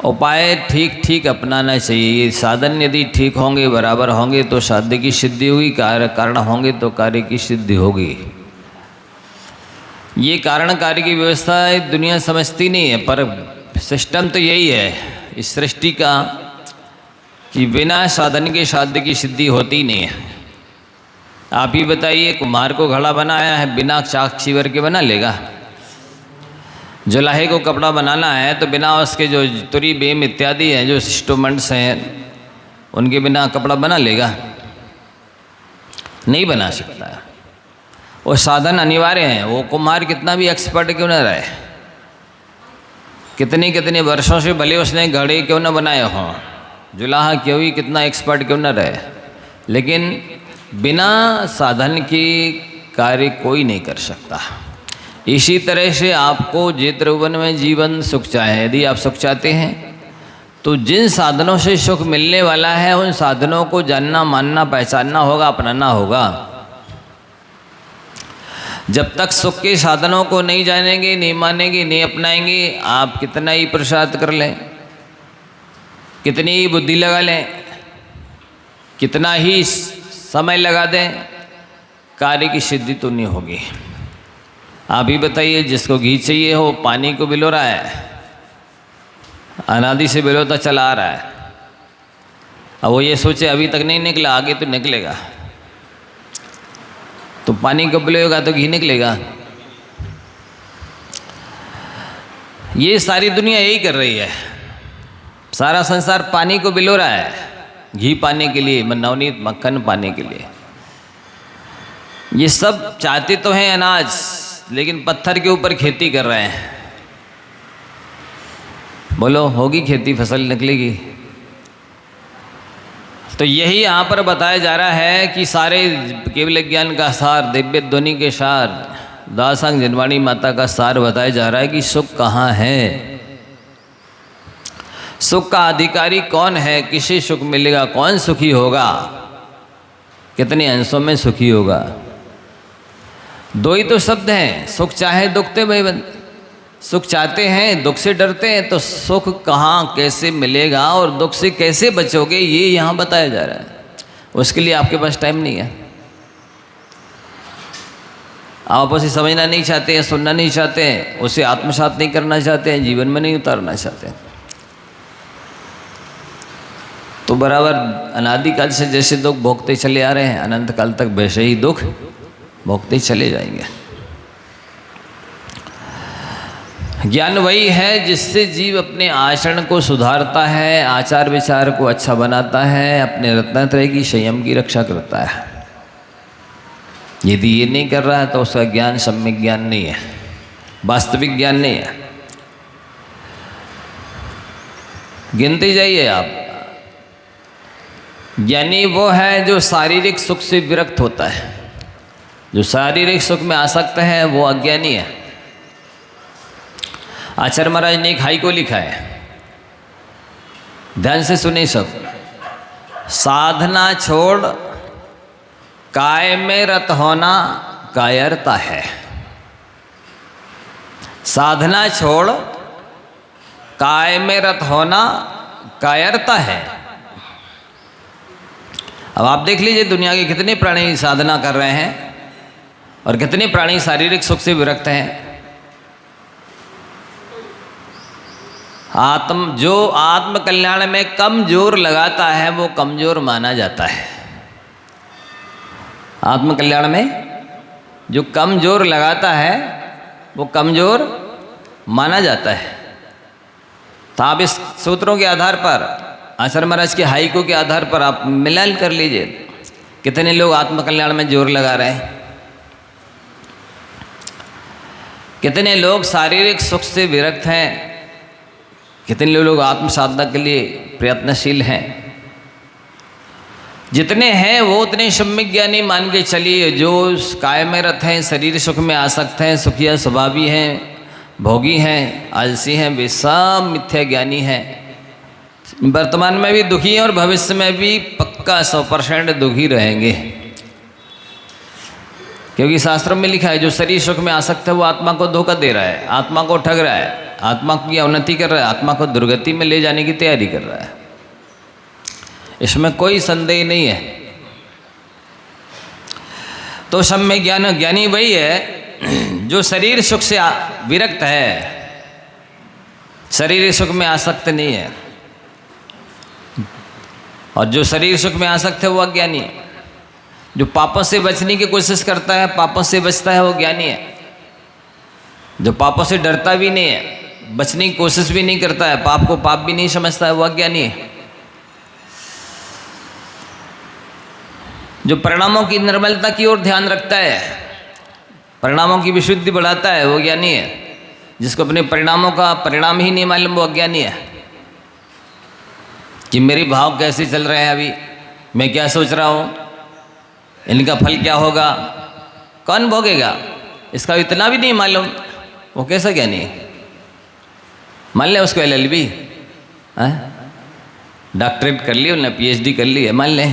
उपाय ठीक ठीक अपनाना चाहिए। ये साधन यदि ठीक होंगे, बराबर होंगे तो साध्य की सिद्धि होगी, कारण होंगे तो कार्य की सिद्धि होगी। ये कारण कार्य की व्यवस्था दुनिया समझती नहीं है, पर सिस्टम तो यही है इस सृष्टि का कि बिना साधन के साध्य की सिद्धि होती नहीं है। आप ही बताइए, कुम्हार को घड़ा बनाया है, बिना चाक चीवर के बना लेगा? जुलाहे को कपड़ा बनाना है तो बिना उसके जो तुरी बेम इत्यादि हैं, जो इंस्ट्रूमेंट्स हैं, उनके बिना कपड़ा बना लेगा? नहीं बना सकता है। वो साधन अनिवार्य हैं। वो कुम्हार कितना भी एक्सपर्ट क्यों न रहे, कितने कितने वर्षों से भले उसने घड़े क्यों न बनाए हों, जुलाहा क्यों ही कितना एक्सपर्ट क्यों न रहे, लेकिन बिना साधन के कार्य कोई नहीं कर सकता। इसी तरह से आपको जे त्रिभुवन में जीवन सुख चाहे, यदि आप सुख चाहते हैं तो जिन साधनों से सुख मिलने वाला है उन साधनों को जानना, मानना, पहचानना होगा, अपनाना होगा। जब तक सुख के साधनों को नहीं जानेंगे, नहीं मानेंगे, नहीं अपनाएंगे, आप कितना ही प्रसाद कर लें, कितनी ही बुद्धि लगा लें, कितना ही समय लगा दें, कार्य की सिद्धि तो नहीं होगी। आप ही बताइए, जिसको घी चाहिए हो पानी को बिलो रहा है, अनादि से बिलोता चला आ रहा है, अब वो ये सोचे अभी तक नहीं निकला, आगे तो निकलेगा, तो पानी को बिलोगा तो घी निकलेगा। ये सारी दुनिया यही कर रही है। सारा संसार पानी को बिलो रहा है, घी पाने के लिए, नवनीत मक्खन पाने के लिए। ये सब चाहते तो हैं अनाज, लेकिन पत्थर के ऊपर खेती कर रहे हैं। बोलो होगी खेती, फसल निकलेगी? तो यही यहाँ पर बताया जा रहा है कि सारे केवल ज्ञान का सार, दिव्य ध्वनि के सार, दासांग जनवाणी माता का सार बताया जा रहा है कि सुख कहाँ है, सुख का अधिकारी कौन है, किसे सुख मिलेगा, कौन सुखी होगा, कितने अंशों में सुखी होगा। दो ही तो शब्द हैं, सुख चाहे दुख ते भाई। सुख चाहते हैं, दुख से डरते हैं, तो सुख कहाँ कैसे मिलेगा और दुख से कैसे बचोगे, ये यहाँ बताया जा रहा है। उसके लिए आपके पास टाइम नहीं है। आप उसे समझना नहीं चाहते हैं, सुनना नहीं चाहते हैं, उसे आत्मसात नहीं करना चाहते हैं, जीवन में नहीं उतारना चाहते हैं, तो बराबर अनादिकाल से जैसे दुख भोगते चले आ रहे हैं, अनंत काल तक वैसे ही दुख भोगते चले जाएंगे। ज्ञान वही है जिससे जीव अपने आचरण को सुधारता है, आचार विचार को अच्छा बनाता है, अपने रत्नत्रय की संयम की रक्षा करता है। यदि ये नहीं कर रहा है तो उसका ज्ञान सम्यक ज्ञान नहीं है, वास्तविक ज्ञान नहीं है। गिनते जाइए आप। ज्ञानी वो है जो शारीरिक सुख से विरक्त होता है। जो शारीरिक सुख में आसक्त है वो अज्ञानी है। आचार्य महाराज ने एक हाई को लिखा है, ध्यान से सुने सब। साधना छोड़ काय में रत होना कायरता है। साधना छोड़ काय में रत होना कायरता है। अब आप देख लीजिए, दुनिया के कितने प्राणी साधना कर रहे हैं और कितने प्राणी शारीरिक सुख से विरक्त हैं। जो आत्म कल्याण में कम जोर लगाता है वो कमजोर माना जाता है। आत्म कल्याण में जो कम जोर लगाता है वो कमजोर माना जाता है। तो आप इस सूत्रों के आधार पर, आचार्य महाराज के हाइको के आधार पर आप मिलान कर लीजिए, कितने लोग आत्म कल्याण में जोर लगा रहे हैं, कितने लोग शारीरिक सुख से विरक्त हैं, कितने लोग आत्म साधना के लिए प्रयत्नशील हैं। जितने हैं वो उतने सम्यक ज्ञानी मान के चलिए। जो काय में रत हैं, शरीर सुख में आसक्त हैं, सुखिया स्वभावी हैं, भोगी हैं, आलसी हैं, वे सब मिथ्या ज्ञानी हैं। वर्तमान में भी दुखी हैं और भविष्य में भी पक्का 100% दुखी रहेंगे। क्योंकि शास्त्रों में लिखा है जो शरीर सुख में आसक्त है वो आत्मा को धोखा दे रहा है, आत्मा को ठग रहा है। आत्मा की अवनति कर रहा है, आत्मा को दुर्गति में ले जाने की तैयारी कर रहा है। इसमें कोई संदेह नहीं है। तो सम्यक ज्ञानी वही है जो शरीर सुख से विरक्त है, शरीर सुख में आसक्त नहीं है। और जो शरीर सुख में आसक्त है वो अज्ञानी है। जो पापों से बचने की कोशिश करता है, पापों से बचता है, वो ज्ञानी है। जो पापों से डरता भी नहीं है, बचने की कोशिश भी नहीं करता है, पाप को पाप भी नहीं समझता है, वो अज्ञानी है। जो परिणामों की निर्मलता की ओर ध्यान रखता है, परिणामों की विशुद्धि बढ़ाता है, वो ज्ञानी है। जिसको अपने परिणामों का परिणाम ही नहीं मालूम, वो अज्ञानी है। कि मेरे भाव कैसे चल रहे हैं, अभी मैं क्या सोच रहा हूँ, इनका फल क्या होगा, कौन भोगेगा, इसका इतना भी नहीं मालूम, वो कैसा ज्ञानी है। मान ले उसको LLB डॉक्टरेट कर ली, उन्होंने PhD कर ली है, मान ले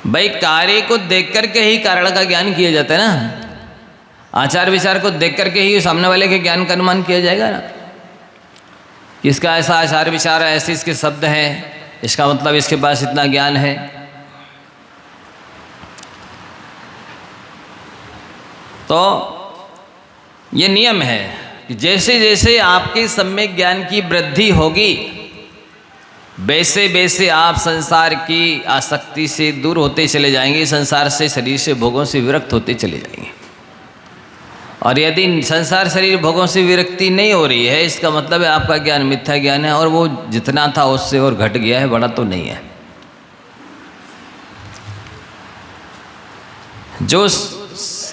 भाई। कार्य को देख करके ही कारण का ज्ञान किया जाता है ना। आचार विचार को देख करके ही सामने वाले के ज्ञान का अनुमान किया जाएगा ना। इसका ऐसा आचार विचार है, ऐसे इसके शब्द हैं, इसका मतलब इसके पास इतना ज्ञान है। तो ये नियम है कि जैसे जैसे आपके सम्यक ज्ञान की वृद्धि होगी, वैसे वैसे आप संसार की आसक्ति से दूर होते चले जाएंगे, संसार से, शरीर से, भोगों से विरक्त होते चले जाएंगे। और यदि संसार शरीर भोगों से विरक्ति नहीं हो रही है, इसका मतलब है आपका ज्ञान मिथ्या ज्ञान है, और वो जितना था उससे और घट गया है, बड़ा तो नहीं है। जो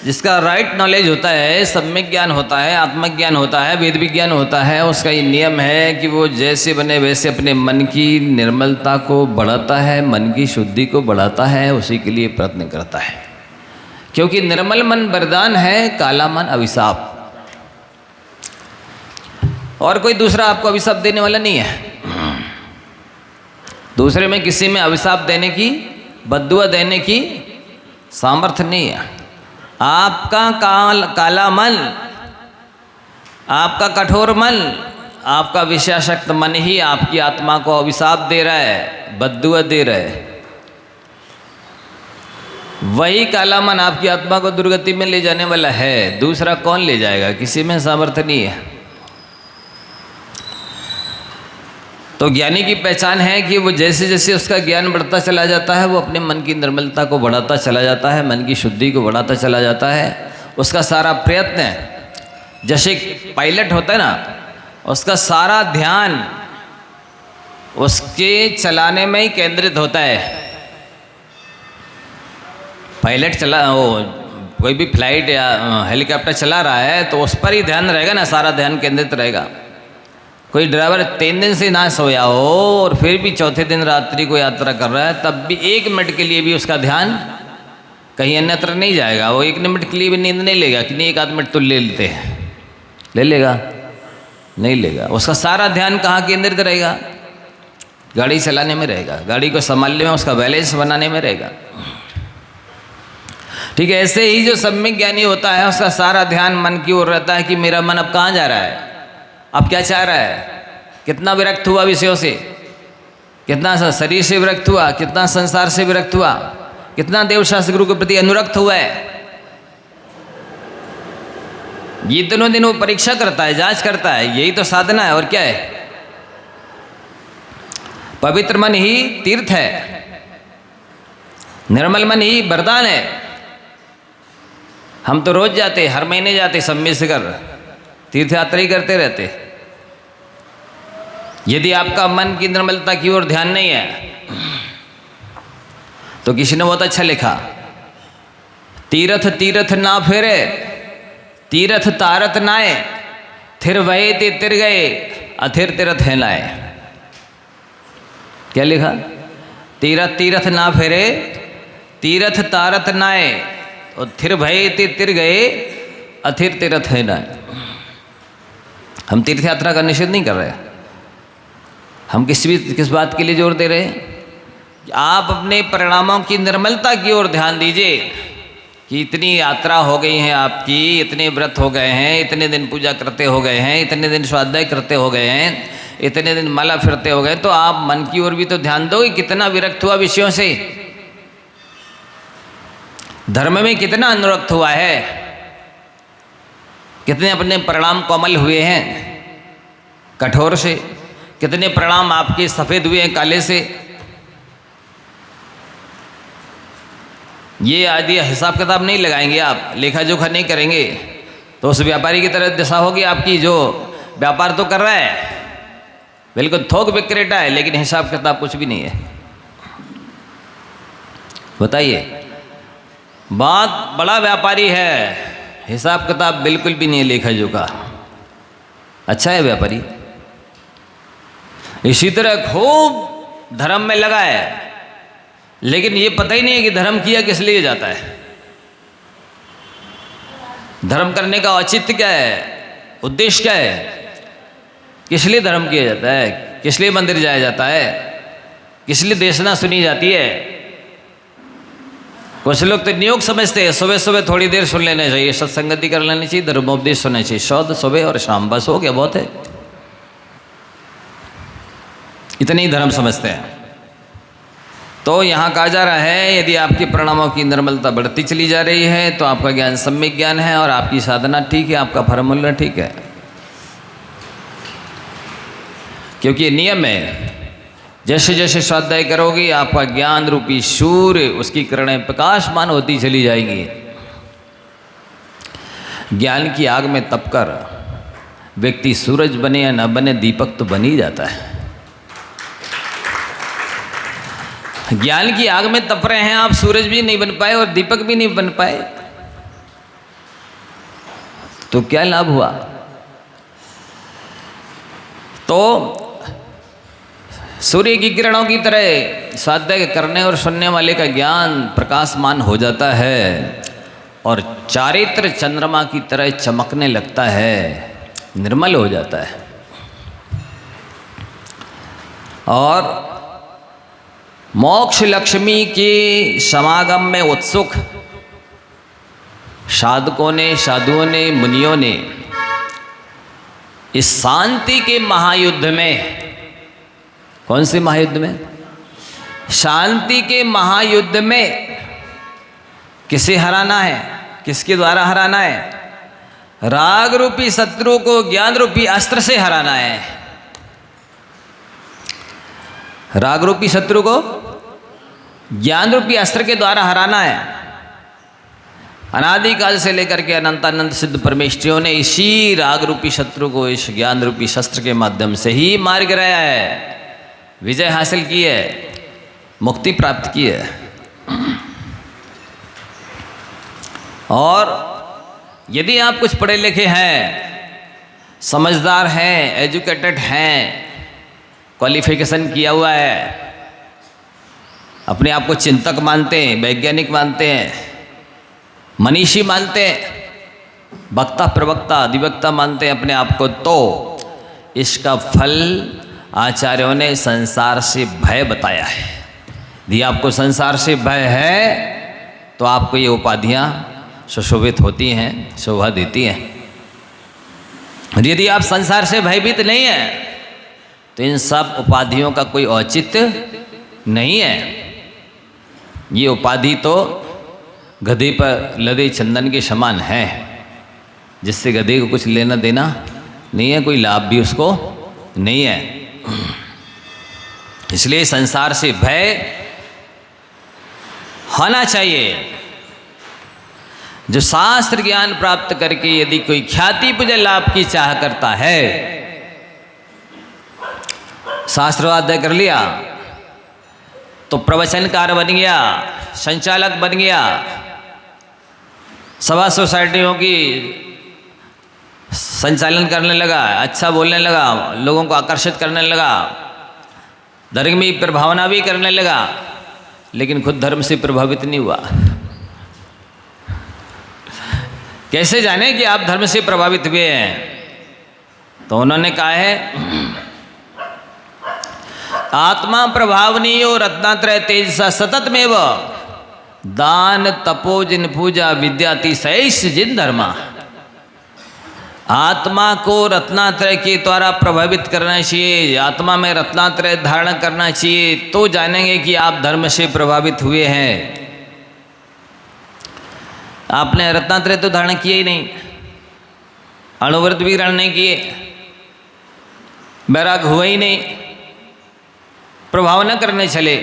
जिसका राइट नॉलेज होता है, सम्यक ज्ञान होता है, आत्मज्ञान होता है, वेद विज्ञान होता है, उसका ये नियम है कि वो जैसे बने वैसे अपने मन की निर्मलता को बढ़ाता है, मन की शुद्धि को बढ़ाता है, उसी के लिए प्रयत्न करता है। क्योंकि निर्मल मन वरदान है, काला मन अभिशाप। और कोई दूसरा आपको अभिशाप देने वाला नहीं है। दूसरे में किसी में अभिशाप देने की, बद्दुआ देने की सामर्थ्य नहीं है। आपका काला मन, आपका कठोर मन, आपका विषयासक्त मन ही आपकी आत्मा को अभिशाप दे रहा है, बद्दुआ दे रहा है। वही काला मन आपकी आत्मा को दुर्गति में ले जाने वाला है। दूसरा कौन ले जाएगा, किसी में सामर्थ्य नहीं है। तो ज्ञानी की पहचान है कि वो जैसे जैसे उसका ज्ञान बढ़ता चला जाता है, वो अपने मन की निर्मलता को बढ़ाता चला जाता है, मन की शुद्धि को बढ़ाता चला जाता है। उसका सारा प्रयत्न है, जैसे पायलट होता है ना, उसका सारा ध्यान उसके चलाने में ही केंद्रित होता है। पायलट वो कोई भी फ्लाइट या हेलीकॉप्टर चला रहा है तो उस पर ही ध्यान रहेगा ना, सारा ध्यान केंद्रित रहेगा। कोई ड्राइवर 3 दिन से ना सोया हो और फिर भी चौथे दिन रात्रि को यात्रा कर रहा है, तब भी 1 मिनट के लिए भी उसका ध्यान कहीं अन्यत्र नहीं जाएगा। वो 1 मिनट के लिए भी नींद नहीं लेगा कि नहीं 1 आध मिनट तो ले लेते हैं, ले लेगा? नहीं लेगा। उसका सारा ध्यान कहाँ केंद्रित रहेगा? गाड़ी चलाने में रहेगा, गाड़ी को संभालने में, उसका बैलेंस बनाने में रहेगा। ठीक है, ऐसे ही जो सम्यक ज्ञानी होता है, उसका सारा ध्यान मन की ओर रहता है कि मेरा मन अब कहाँ जा रहा है, अब क्या चाह रहा है, कितना विरक्त हुआ विषयों से, कितना शरीर से विरक्त हुआ, कितना संसार से विरक्त हुआ, कितना देवशास्त्र गुरु के प्रति अनुरक्त हुआ है। ये दिनों दिन वो परीक्षा करता है, जांच करता है। यही तो साधना है, और क्या है। पवित्र मन ही तीर्थ है, निर्मल मन ही वरदान है। हम तो रोज जाते, हर महीने जाते, सम्मेलन से कर तीर्थ यात्रा ही करते रहते। यदि आपका मन की निर्मलता की ओर ध्यान नहीं है, तो किसी ने बहुत अच्छा लिखा, तीर्थ तीर्थ ना फेरे, तीर्थ तारत नाए, थिर वहे ते तिर गए, अथिर तीर्थ है लाए। क्या लिखा? तीर्थ तीर्थ ना फेरे, तीर्थ तारत नाए, और थिर भये ते तिर गए, अथिर तीर्थ है लाए। हम तीर्थ यात्रा का निषेध नहीं कर रहे, हम किस बात के लिए जोर दे रहे हैं? आप अपने परिणामों की निर्मलता की ओर ध्यान दीजिए। कि इतनी यात्रा हो गई है आपकी, इतने व्रत हो गए हैं, इतने दिन पूजा करते हो गए हैं, इतने दिन स्वाध्याय करते हो गए हैं, इतने दिन माला फिरते हो गए, तो आप मन की ओर भी तो ध्यान दो कि कितना विरक्त हुआ विषयों से, धर्म में कितना अनुरक्त हुआ है, कितने अपने परिणाम कोमल हुए हैं कठोर से, कितने परिणाम आपके सफ़ेद हुए हैं काले से। ये आदि हिसाब किताब नहीं लगाएंगे आप, लेखा जोखा नहीं करेंगे, तो उस व्यापारी की तरह दशा होगी आपकी जो व्यापार तो कर रहा है, बिल्कुल थोक विक्रेता है, लेकिन हिसाब किताब कुछ भी नहीं है। बताइए, बहुत बड़ा व्यापारी है, हिसाब किताब बिल्कुल भी नहीं है लेखा जोखा, अच्छा है व्यापारी। इसी तरह खूब धर्म में लगा है, लेकिन ये पता ही नहीं है कि धर्म किया किस लिए जाता है, धर्म करने का औचित्य क्या है, उद्देश्य क्या है, किस लिए धर्म किया जाता है, किस लिए मंदिर जाया जाता है, किस लिए देशना सुनी जाती है। कुछ लोग तो नियोग समझते हैं, सुबह सुबह थोड़ी देर सुन लेना चाहिए, सत्संगति कर लेनी चाहिए, धर्मोपदेश सुनना चाहिए, शौद सुबह और शाम, बस हो गया, बहुत है, इतने ही धर्म समझते हैं। तो यहाँ कहा जा रहा है यदि आपके परिणामों की निर्मलता बढ़ती चली जा रही है तो आपका ज्ञान सम्यक ज्ञान है और आपकी साधना ठीक है, आपका फॉर्मूला ठीक है, क्योंकि ये नियम है, जैसे जैसे स्वाध्याय करोगे आपका ज्ञान रूपी सूर्य उसकी किरणें प्रकाशमान होती चली जाएंगी। ज्ञान की आग में तपकर व्यक्ति सूरज बने या न बने, दीपक तो बन ही जाता है। ज्ञान की आग में तप रहे हैं आप, सूरज भी नहीं बन पाए और दीपक भी नहीं बन पाए, तो क्या लाभ हुआ। तो सूर्य की किरणों की तरह स्वाध्याय करने और सुनने वाले का ज्ञान प्रकाशमान हो जाता है और चारित्र चंद्रमा की तरह चमकने लगता है, निर्मल हो जाता है। और मोक्ष लक्ष्मी के समागम में उत्सुक साधकों ने, साधुओं ने, मुनियों ने इस शांति के महायुद्ध में, कौन से महायुद्ध में, शांति के महायुद्ध में किसे हराना है, किसके द्वारा हराना है, राग रूपी शत्रु को ज्ञान रूपी अस्त्र से हराना है। राग रूपी शत्रु को ज्ञान रूपी अस्त्र के द्वारा हराना है। अनादिकाल से लेकर के अनंतानंद सिद्ध परमेष्ठियों ने इसी राग रूपी शत्रु को इस ज्ञान रूपी शस्त्र के माध्यम से ही मार गिराया है, विजय हासिल की है, मुक्ति प्राप्त की है। और यदि आप कुछ पढ़े लिखे हैं, समझदार हैं, एजुकेटेड हैं, क्वालिफिकेशन किया हुआ है, अपने आप को चिंतक मानते हैं, वैज्ञानिक मानते हैं, मनीषी मानते हैं, वक्ता प्रवक्ता अधिवक्ता मानते हैं अपने आप को, तो इसका फल आचार्यों ने संसार से भय बताया है। यदि आपको संसार से भय है तो आपको ये उपाधियाँ सुशोभित होती हैं, शोभा देती हैं। और यदि आप संसार से भयभीत नहीं हैं तो इन सब उपाधियों का कोई औचित्य नहीं है। ये उपाधि तो गधे पर लदे चंदन के समान है, जिससे गधे को कुछ लेना देना नहीं है, कोई लाभ भी उसको नहीं है। इसलिए संसार से भय होना चाहिए। जो शास्त्र ज्ञान प्राप्त करके यदि कोई ख्याति पूजन लाभ की चाह करता है, शास्त्रवाध्याय कर लिया तो प्रवचनकार बन गया, संचालक बन गया, सभा सोसाइटियों की संचालन करने लगा, अच्छा बोलने लगा, लोगों को आकर्षित करने लगा, धर्म की प्रभावना भी करने लगा, लेकिन खुद धर्म से प्रभावित नहीं हुआ। कैसे जाने कि आप धर्म से प्रभावित हुए हैं? तो उन्होंने कहा है, आत्मा प्रभावनीयो रत्नात्रय तेजसा सततमेव दान तपो जिन पूजा विद्याति सैष जिन धर्मा। आत्मा को रत्नात्रय के द्वारा प्रभावित करना चाहिए, आत्मा में रत्नात्रय धारण करना चाहिए, तो जानेंगे कि आप धर्म से प्रभावित हुए हैं। आपने रत्नात्रय तो धारण किए ही नहीं, अणुव्रत भी ग्रहण नहीं किए, वैराग हुआ ही नहीं, प्रभाव न करने चले।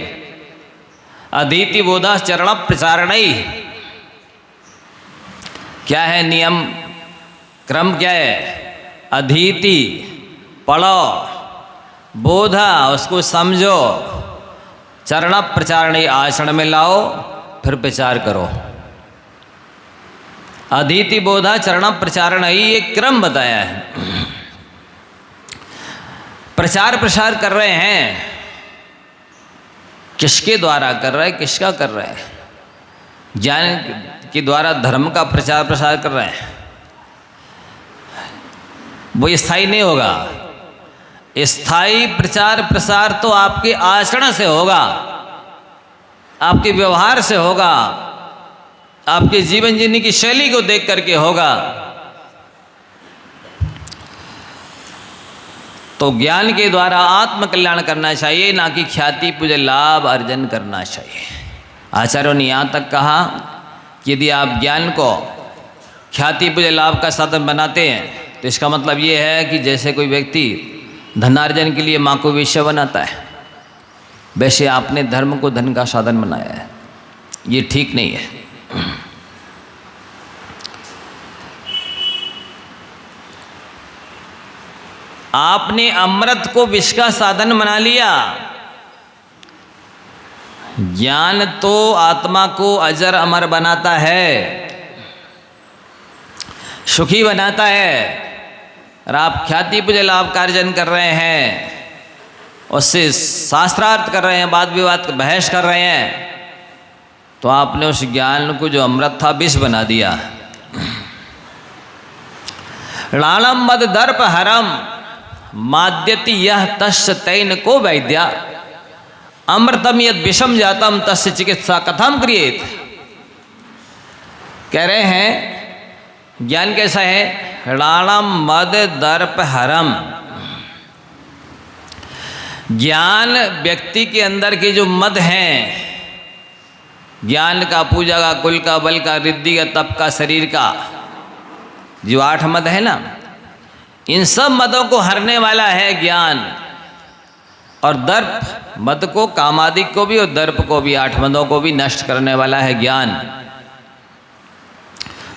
अधीति बोधा चरण प्रचारणई, क्या है नियम क्रम, क्या है? अधीति पढ़ो, बोधा उसको समझो, चरण प्रचारण आचरण में लाओ, फिर प्रचार करो। अधीति बोधा चरण प्रचारण ही एक क्रम बताया है। प्रचार प्रसार कर रहे हैं, किसके द्वारा कर रहे हैं, किसका कर रहे हैं? ज्ञान के द्वारा धर्म का प्रचार प्रसार कर रहे हैं। वो स्थायी नहीं होगा। स्थायी प्रचार प्रसार तो आपके आचरण से होगा, आपके व्यवहार से होगा, आपके जीवन जीने की शैली को देख करके होगा। तो ज्ञान के द्वारा आत्म कल्याण करना चाहिए, ना कि ख्याति पूज्य लाभ अर्जन करना चाहिए। आचार्यों ने यहाँ तक कहा कि यदि आप ज्ञान को ख्याति पूज्य लाभ का साधन बनाते हैं तो इसका मतलब ये है कि जैसे कोई व्यक्ति धनार्जन के लिए माँ को वेश्या बनाता है, वैसे आपने धर्म को धन का साधन बनाया है। ये ठीक नहीं है। आपने अमृत को विष का साधन बना लिया। ज्ञान तो आत्मा को अजर अमर बनाता है, सुखी बनाता है। और आप ख्याति पूज्य लाभ का अर्जन कर रहे हैं, उससे शास्त्रार्थ कर रहे हैं, वाद विवाद बहस कर रहे हैं, तो आपने उस ज्ञान को जो अमृत था विष बना दिया। लालम मद दर्प हरम माद्यति यह तस्य तैन को वैद्या अमृतम यद विषम जातम तस्य चिकित्सा कथम क्रियेत। कह रहे हैं ज्ञान कैसा है? राणम मद दर्प हरम। ज्ञान व्यक्ति के अंदर के जो मद हैं, ज्ञान का, पूजा का, कुल का, बल का, रिद्धि का, तप का, शरीर का, जो 8 मद है ना, इन सब मदों को हरने वाला है ज्ञान। और दर्प मद को, कामादिक को भी और दर्प को भी, 8 मदों को भी नष्ट करने वाला है ज्ञान।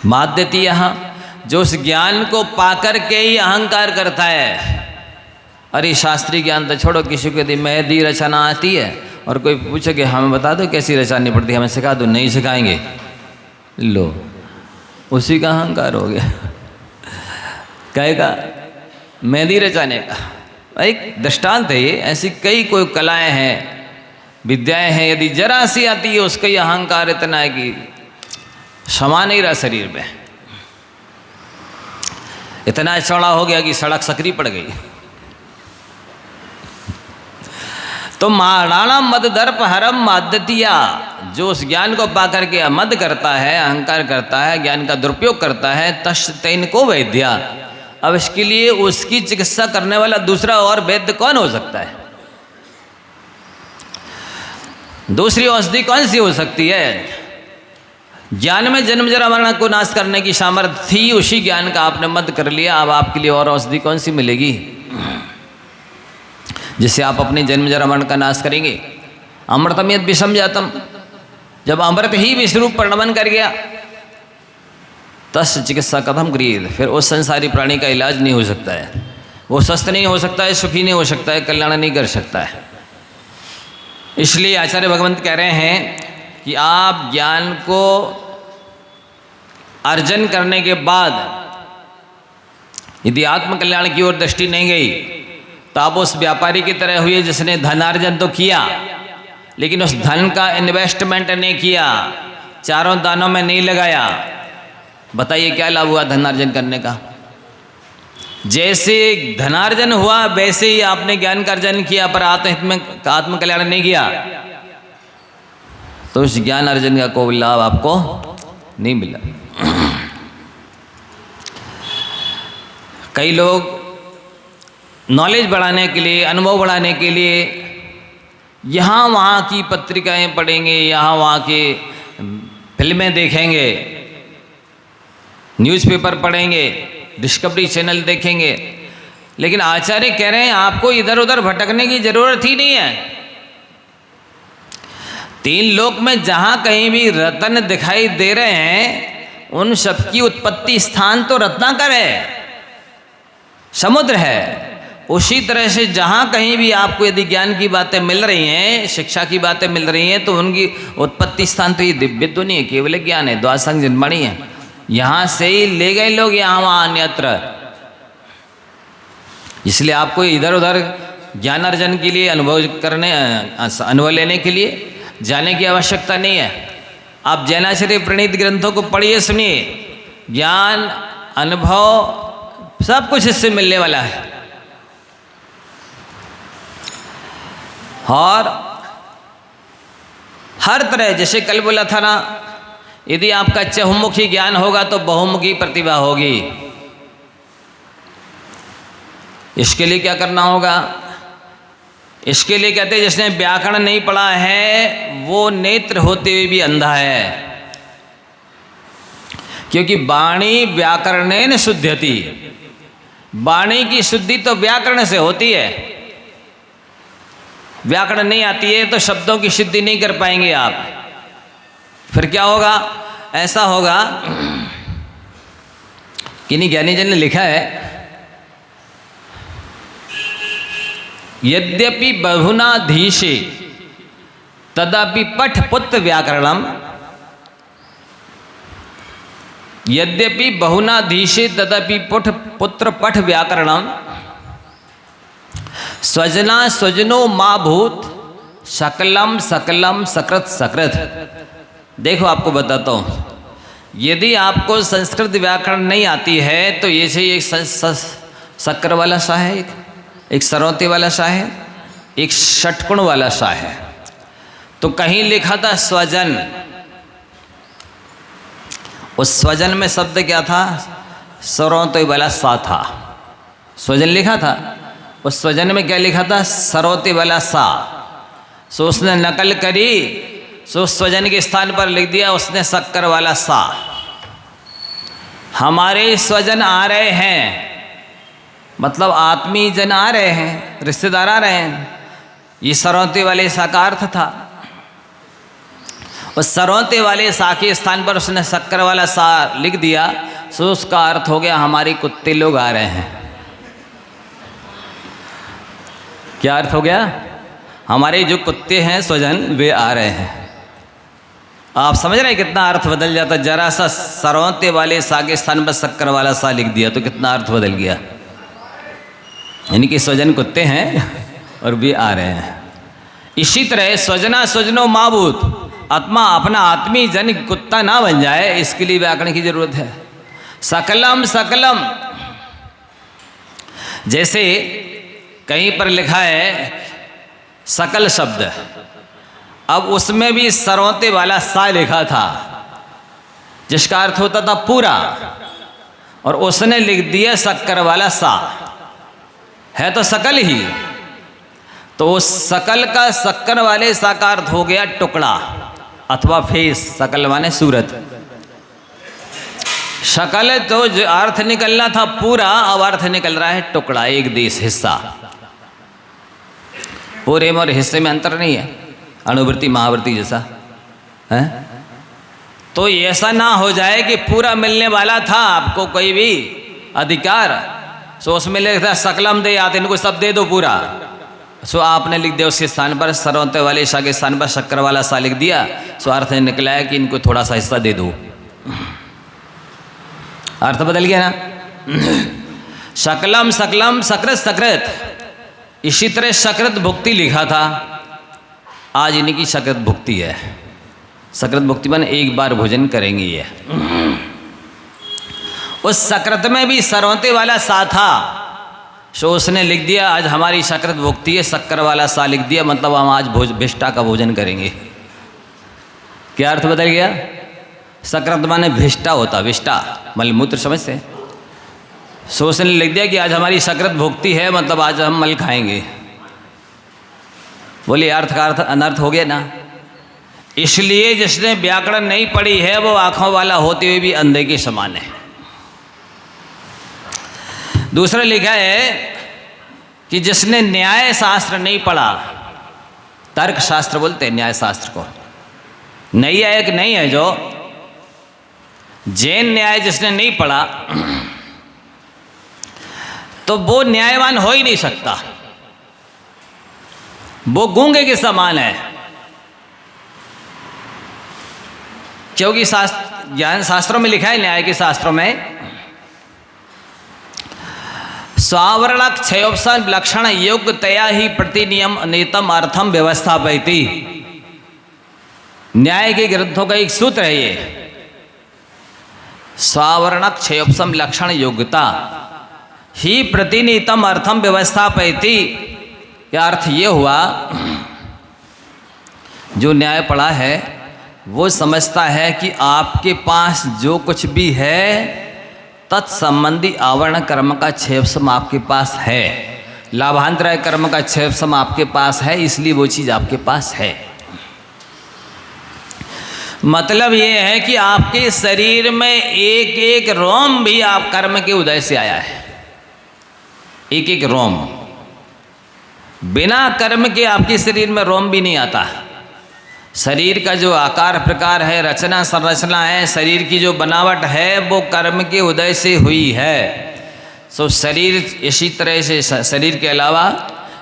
माद्यति यहाँ, जो उस ज्ञान को पाकर के ही अहंकार करता है। अरे शास्त्रीय ज्ञान तो छोड़ो, किसी को यदि मेहंदी रचना आती है और कोई पूछे कि हमें बता दो कैसी रचानी पड़ती है, हमें सिखा दो, नहीं सिखाएंगे। लो, उसी का अहंकार हो गया। कहेगा मेहंदी रचाने का एक दृष्टांत है ये। ऐसी कई कोई कलाएं हैं, विद्याएं हैं, यदि जरा सी आती है उसका ही अहंकार इतना है कि समा नहीं रहा शरीर में, इतना चौड़ा हो गया कि सड़क सकरी पड़ गई। तो महाराणा मद दर्प हरम माद्यतिया, जो उस ज्ञान को पाकर के मद करता है, अहंकार करता है, ज्ञान का दुरुपयोग करता है, तस् तैन को वैद्या। अब इसके लिए उसकी चिकित्सा करने वाला दूसरा और वैद्य कौन हो सकता है? दूसरी औषधि कौन सी हो सकती है? ज्ञान में जन्म जरा मरण को नाश करने की सामर्थ्य थी, उसी ज्ञान का आपने मद कर लिया। अब आपके लिए और औषधि कौन सी मिलेगी जिससे आप अपने जन्म जरा मरण का नाश करेंगे? अमृतम यद विषम जातम, जब अमृत ही विश्वरूप परिणमन कर गया, तस् चिकित्सा कथम क्रियेत, फिर उस संसारी प्राणी का इलाज नहीं हो सकता है। वो स्वस्थ नहीं हो सकता है, सुखी नहीं हो सकता है, कल्याण नहीं कर सकता है। इसलिए आचार्य भगवंत कह रहे हैं कि आप ज्ञान को अर्जन करने के बाद यदि आत्मकल्याण की ओर दृष्टि नहीं गई तो आप उस व्यापारी की तरह हुए जिसने धनार्जन तो किया लेकिन उस धन का इन्वेस्टमेंट नहीं किया, चारों दानों में नहीं लगाया। बताइए क्या लाभ हुआ धनार्जन करने का? जैसे धनार्जन हुआ वैसे ही आपने ज्ञान का अर्जन किया, पर आत्महित में आत्मकल्याण नहीं किया। तो तो उस ज्ञान अर्जन का कोई लाभ आपको नहीं मिला। कई लोग नॉलेज बढ़ाने के लिए, अनुभव बढ़ाने के लिए यहाँ वहाँ की पत्रिकाएं पढ़ेंगे, यहाँ वहाँ के फिल्में देखेंगे, न्यूज़पेपर पढ़ेंगे, डिस्कवरी चैनल देखेंगे, लेकिन आचार्य कह रहे हैं आपको इधर उधर भटकने की जरूरत ही नहीं है। 3 लोक में जहाँ कहीं भी रत्न दिखाई दे रहे हैं उन सबकी उत्पत्ति स्थान तो रत्नाकर है, समुद्र है। उसी तरह से जहाँ कहीं भी आपको यदि ज्ञान की बातें मिल रही हैं, शिक्षा की बातें मिल रही हैं, तो उनकी उत्पत्ति स्थान तो ये दिव्य तो नहीं है, केवल ज्ञान है, द्वादशांग जन्मणि है। यहाँ से ही ले गए लोग यहाँ वहाँ अन्यत्र। इसलिए आपको इधर उधर ज्ञान अर्जन के लिए, अनुभव लेने के लिए जाने की आवश्यकता नहीं है। आप जैनाचार्य प्रणीत ग्रंथों को पढ़िए, सुनिए, ज्ञान अनुभव सब कुछ इससे मिलने वाला है। और हर तरह, जैसे कल बोला था ना, यदि आपका चहुमुखी ज्ञान होगा तो बहुमुखी प्रतिभा होगी। इसके लिए क्या करना होगा? इसके लिए कहते हैं जिसने व्याकरण नहीं पढ़ा है वो नेत्र होते हुए भी अंधा है, क्योंकि वाणी व्याकरणेन शुद्ध्यति। वाणी की शुद्धि तो व्याकरण से होती है। व्याकरण नहीं आती है तो शब्दों की शुद्धि नहीं कर पाएंगे आप। फिर क्या होगा? ऐसा होगा, किन्हीं ज्ञानी जन ने लिखा है, यद्यपि बहुनाधीशे तदापि पठ पुत्र व्याकरणम, यद्यपि बहुनाधीशे तदापि पुत्र पठ व्याकरणम, स्वजना स्वजनो मा भूत सकलम सकलम सकृत सकृत। देखो आपको बताता हूँ, यदि आपको संस्कृत व्याकरण नहीं आती है तो ये से एक शक्कर वाला सा है, एक सरौते वाला सा है, एक षटकोण वाला सा है। तो कहीं लिखा था स्वजन, उस स्वजन में शब्द क्या था? सरौते वाला सा था। स्वजन लिखा था, उस स्वजन में क्या लिखा था? सरौते वाला सा। सो उसने नकल करी, सो स्वजन के स्थान पर लिख दिया उसने शक्कर वाला सा। हमारे स्वजन आ रहे हैं, मतलब आत्मीय जन आ रहे हैं, रिश्तेदार आ रहे हैं, ये सरौते वाले सा का अर्थ था। उस सरौते वाले सा के स्थान पर उसने शक्कर वाला सा लिख दिया, सो उसका अर्थ हो गया हमारे कुत्ते लोग आ रहे हैं। क्या अर्थ हो गया? हमारे जो कुत्ते हैं स्वजन वे आ रहे हैं। आप समझ रहे हैं कितना अर्थ बदल जाता? जरा सा सरौते वाले सा के स्थान पर शक्कर वाला सा लिख दिया तो कितना अर्थ बदल गया। यानी कि स्वजन कुत्ते हैं और वे आ रहे हैं। इसी तरह स्वजना स्वजनो माबूत, आत्मा अपना आत्मीय जन कुत्ता ना बन जाए, इसके लिए व्याकरण की जरूरत है। सकलम सकलम, जैसे कहीं पर लिखा है सकल शब्द, अब उसमें भी सरौते वाला सा लिखा था जिसका अर्थ होता था पूरा, और उसने लिख दिया शक्कर वाला सा। है तो सकल ही, तो उस सकल का शक्कर वाले सा का अर्थ हो गया टुकड़ा अथवा फेस। सकल माने सूरत। शकल तो जो अर्थ निकलना था पूरा, अब अर्थ निकल रहा है टुकड़ा, एक देश, हिस्सा। पूरे में और हिस्से में अंतर नहीं है, अणुवृत्ति महावृत्ति जैसा है। तो ऐसा ना हो जाए कि पूरा मिलने वाला था आपको कोई भी अधिकार, सो उसमें लिखा सकलम दे आते, इनको सब दे दो पूरा, सो आपने लिख दिया उसके स्थान पर सरौते वाले सा के स्थान पर शक्कर वाला सा लिख दिया, सो अर्थ निकला है कि इनको थोड़ा सा हिस्सा दे दो। अर्थ बदल गया ना। शकलम सकलम सकृत सकृत। इसी तरह सकृत भुक्ति लिखा था, आज इनकी सकृत भुक्ति है। सकृत भुक्ति माने एक बार भोजन करेंगे ये। उस सकृत में भी सरौते वाला सा था, सो उसने लिख दिया आज हमारी सकृत भुक्ति है, शक्कर वाला सा लिख दिया, मतलब हम आज भिष्टा का भोजन करेंगे। क्या अर्थ बदल गया? सकृत माने भिष्टा होता, विष्टा मलमूत्र समझते हैं। सोचने लिख दिया कि आज हमारी सकृत भुगती है, मतलब आज हम मल खाएंगे। बोले अर्थ का अर्थ अनर्थ हो गया ना। इसलिए जिसने व्याकरण नहीं पढ़ी है वो आंखों वाला होते हुए भी अंधे के समान है। दूसरा लिखा है कि जिसने न्याय शास्त्र नहीं पढ़ा, तर्क शास्त्र बोलते हैं न्याय शास्त्र को, न्यायिक नहीं है जो, जैन न्याय जिसने नहीं पढ़ा तो वो न्यायवान हो ही नहीं सकता, वो गूंगे के समान है। क्योंकि ज्ञान शास्त्रों में लिखा है, न्याय के शास्त्रों में स्वावरण क्षयोपसन लक्षण योग्यतया ही प्रतिनियम अनितम अर्थम व्यवस्थापयति। न्याय के ग्रंथों का एक सूत्र है ये, स्वावरण क्षयोपसम लक्षण योग्यता ही प्रतिनियतम अर्थम व्यवस्थापयति। क्या अर्थ ये हुआ, जो न्याय पढ़ा है वो समझता है कि आपके पास जो कुछ भी है तत्संबंधी आवरण कर्म का क्षेपसम आपके पास है, लाभांतराय कर्म का क्षेपसम आपके पास है, इसलिए वो चीज़ आपके पास है। मतलब ये है कि आपके शरीर में एक एक रोम भी आप कर्म के उदय से आया है, एक एक रोम। बिना कर्म के आपके शरीर में रोम भी नहीं आता। शरीर का जो आकार प्रकार है, रचना संरचना है, शरीर की जो बनावट है वो कर्म के उदय से हुई है। सो शरीर इसी तरह से, शरीर के अलावा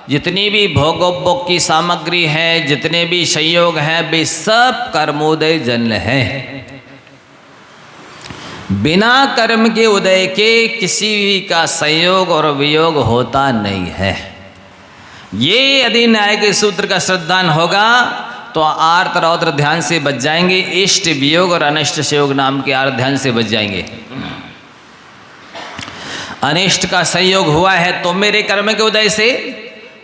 जितनी भी भोगोपभोग की सामग्री है, जितने भी संयोग हैं, वे सब कर्मोदय जन्य हैं। बिना कर्म के उदय के किसी भी का संयोग और वियोग होता नहीं है। ये यदि न्याय के सूत्र का श्रद्धान होगा तो आर्त रौद्र ध्यान से बच जाएंगे, इष्ट वियोग और अनिष्ट संयोग नाम के आर्त ध्यान से बच जाएंगे। अनिष्ट का संयोग हुआ है तो मेरे कर्म के उदय से,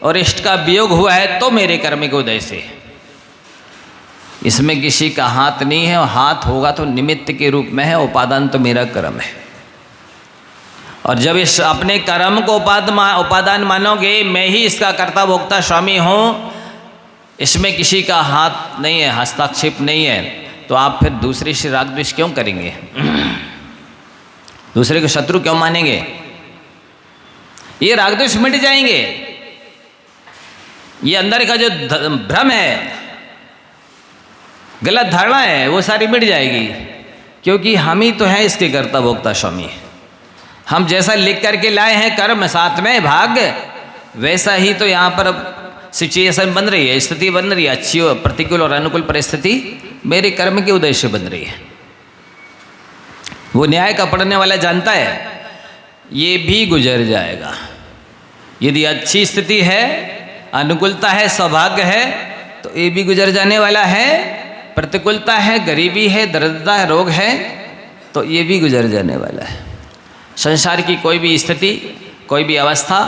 और इष्ट का वियोग हुआ है तो मेरे कर्म के उदय से। इसमें किसी का हाथ नहीं है, और हाथ होगा तो निमित्त के रूप में है, उपादान तो मेरा कर्म है। और जब इस अपने कर्म को उपादान मानोगे, मैं ही इसका कर्ता भोक्ता स्वामी हूँ, इसमें किसी का हाथ नहीं है, हस्तक्षेप नहीं है, तो आप फिर दूसरे से राग द्वेष क्यों करेंगे? दूसरे को शत्रु क्यों मानेंगे? ये राग द्वेष मिट जाएंगे। ये अंदर का जो भ्रम है, गलत धारणा है, वो सारी मिट जाएगी। क्योंकि हम ही तो हैं इसके कर्ता भोक्ता स्वामी। हम जैसा लिख करके लाए हैं कर्म साथ में भाग्य, वैसा ही तो यहाँ पर सिचुएशन बन रही है, स्थिति बन रही है। अच्छी और प्रतिकूल और अनुकूल परिस्थिति मेरे कर्म के उदय से बन रही है। वो न्याय का पढ़ने वाला जानता है ये भी गुजर जाएगा। यदि अच्छी स्थिति है, अनुकूलता है, सौभाग्य है, तो ये भी गुजर जाने वाला है। प्रतिकूलता है, गरीबी है, दरिद्रता है, रोग है, तो ये भी गुजर जाने वाला है। संसार की कोई भी स्थिति, कोई भी अवस्था,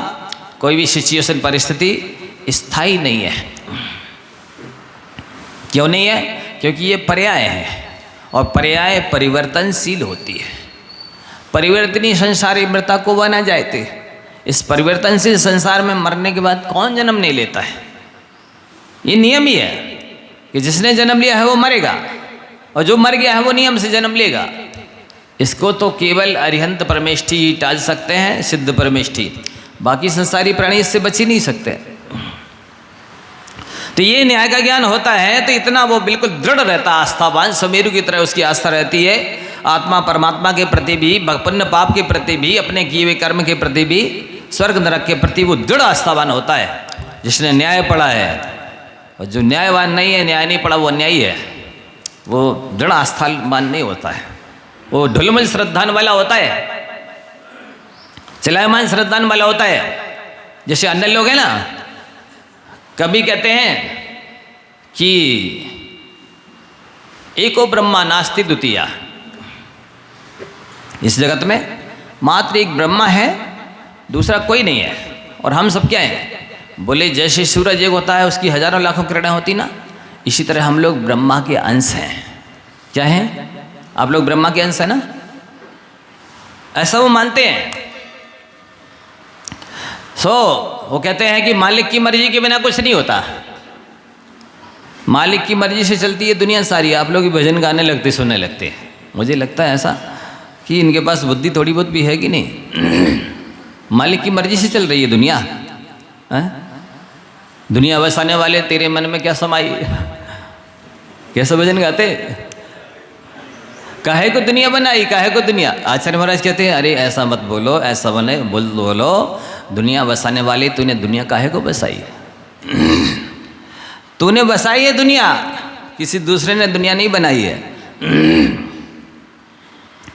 कोई भी सिचुएशन, परिस्थिति स्थायी नहीं है। क्यों नहीं है? क्योंकि ये पर्याय है, और पर्याय परिवर्तनशील होती है। परिवर्तनीय संसार मृता को बना जाते। इस परिवर्तनशील संसार में मरने के बाद कौन जन्म नहीं लेता है? ये नियम ही है कि जिसने जन्म लिया है वो मरेगा, और जो मर गया है वो नियम से जन्म लेगा। इसको तो केवल अरिहंत परमेष्ठी ही टाल सकते हैं, सिद्ध परमेष्ठी। बाकी संसारी प्राणी इससे बच ही नहीं सकते। तो ये न्याय का ज्ञान होता है तो इतना वो बिल्कुल दृढ़ रहता, आस्थावान, सुमेरु की तरह उसकी आस्था रहती है। आत्मा परमात्मा के प्रति भी, पुण्य पाप के प्रति भी, अपने किए हुए कर्म के प्रति भी, स्वर्ग नरक के प्रति वो दृढ़ आस्थावान होता है जिसने न्याय पढ़ा है। और जो न्यायवान नहीं है, न्याय नहीं पढ़ा, वो अन्यायी है। वो दृढ़ आस्थावान नहीं होता है, वो ढुलमुल श्रद्धान वाला होता है, चलायमान श्रद्धान वाला होता है। जैसे अन्य लोग हैं ना, कभी कहते हैं कि एको ब्रह्मा नास्ति द्वितीया, इस जगत में मात्र एक ब्रह्मा है, दूसरा कोई नहीं है, और हम सब क्या हैं? बोले जैसे सूरज एक होता है, उसकी हजारों लाखों किरणें होती ना, इसी तरह हम लोग ब्रह्मा के अंश हैं। क्या है? आप लोग ब्रह्मा के अंश है ना, ऐसा वो मानते हैं। वो कहते हैं कि मालिक की मर्जी के बिना कुछ नहीं होता, मालिक की मर्जी से चलती है दुनिया सारी। आप लोग भी भजन गाने लगते, सुनने लगते हैं। मुझे लगता है ऐसा कि इनके पास बुद्धि थोड़ी बहुत भी है कि नहीं। मालिक की मर्जी से चल रही है दुनिया। दुनिया बसाने वाले तेरे मन में क्या समाई, कैसा भजन गाते? काहे को दुनिया बनाई, काहे को दुनिया। आचार्य महाराज कहते हैं अरे ऐसा मत बोलो, ऐसा बोलो, दुनिया बसाने वाले तूने दुनिया काहे को बसाई? तूने बसाई है दुनिया, किसी दूसरे ने दुनिया नहीं बनाई है।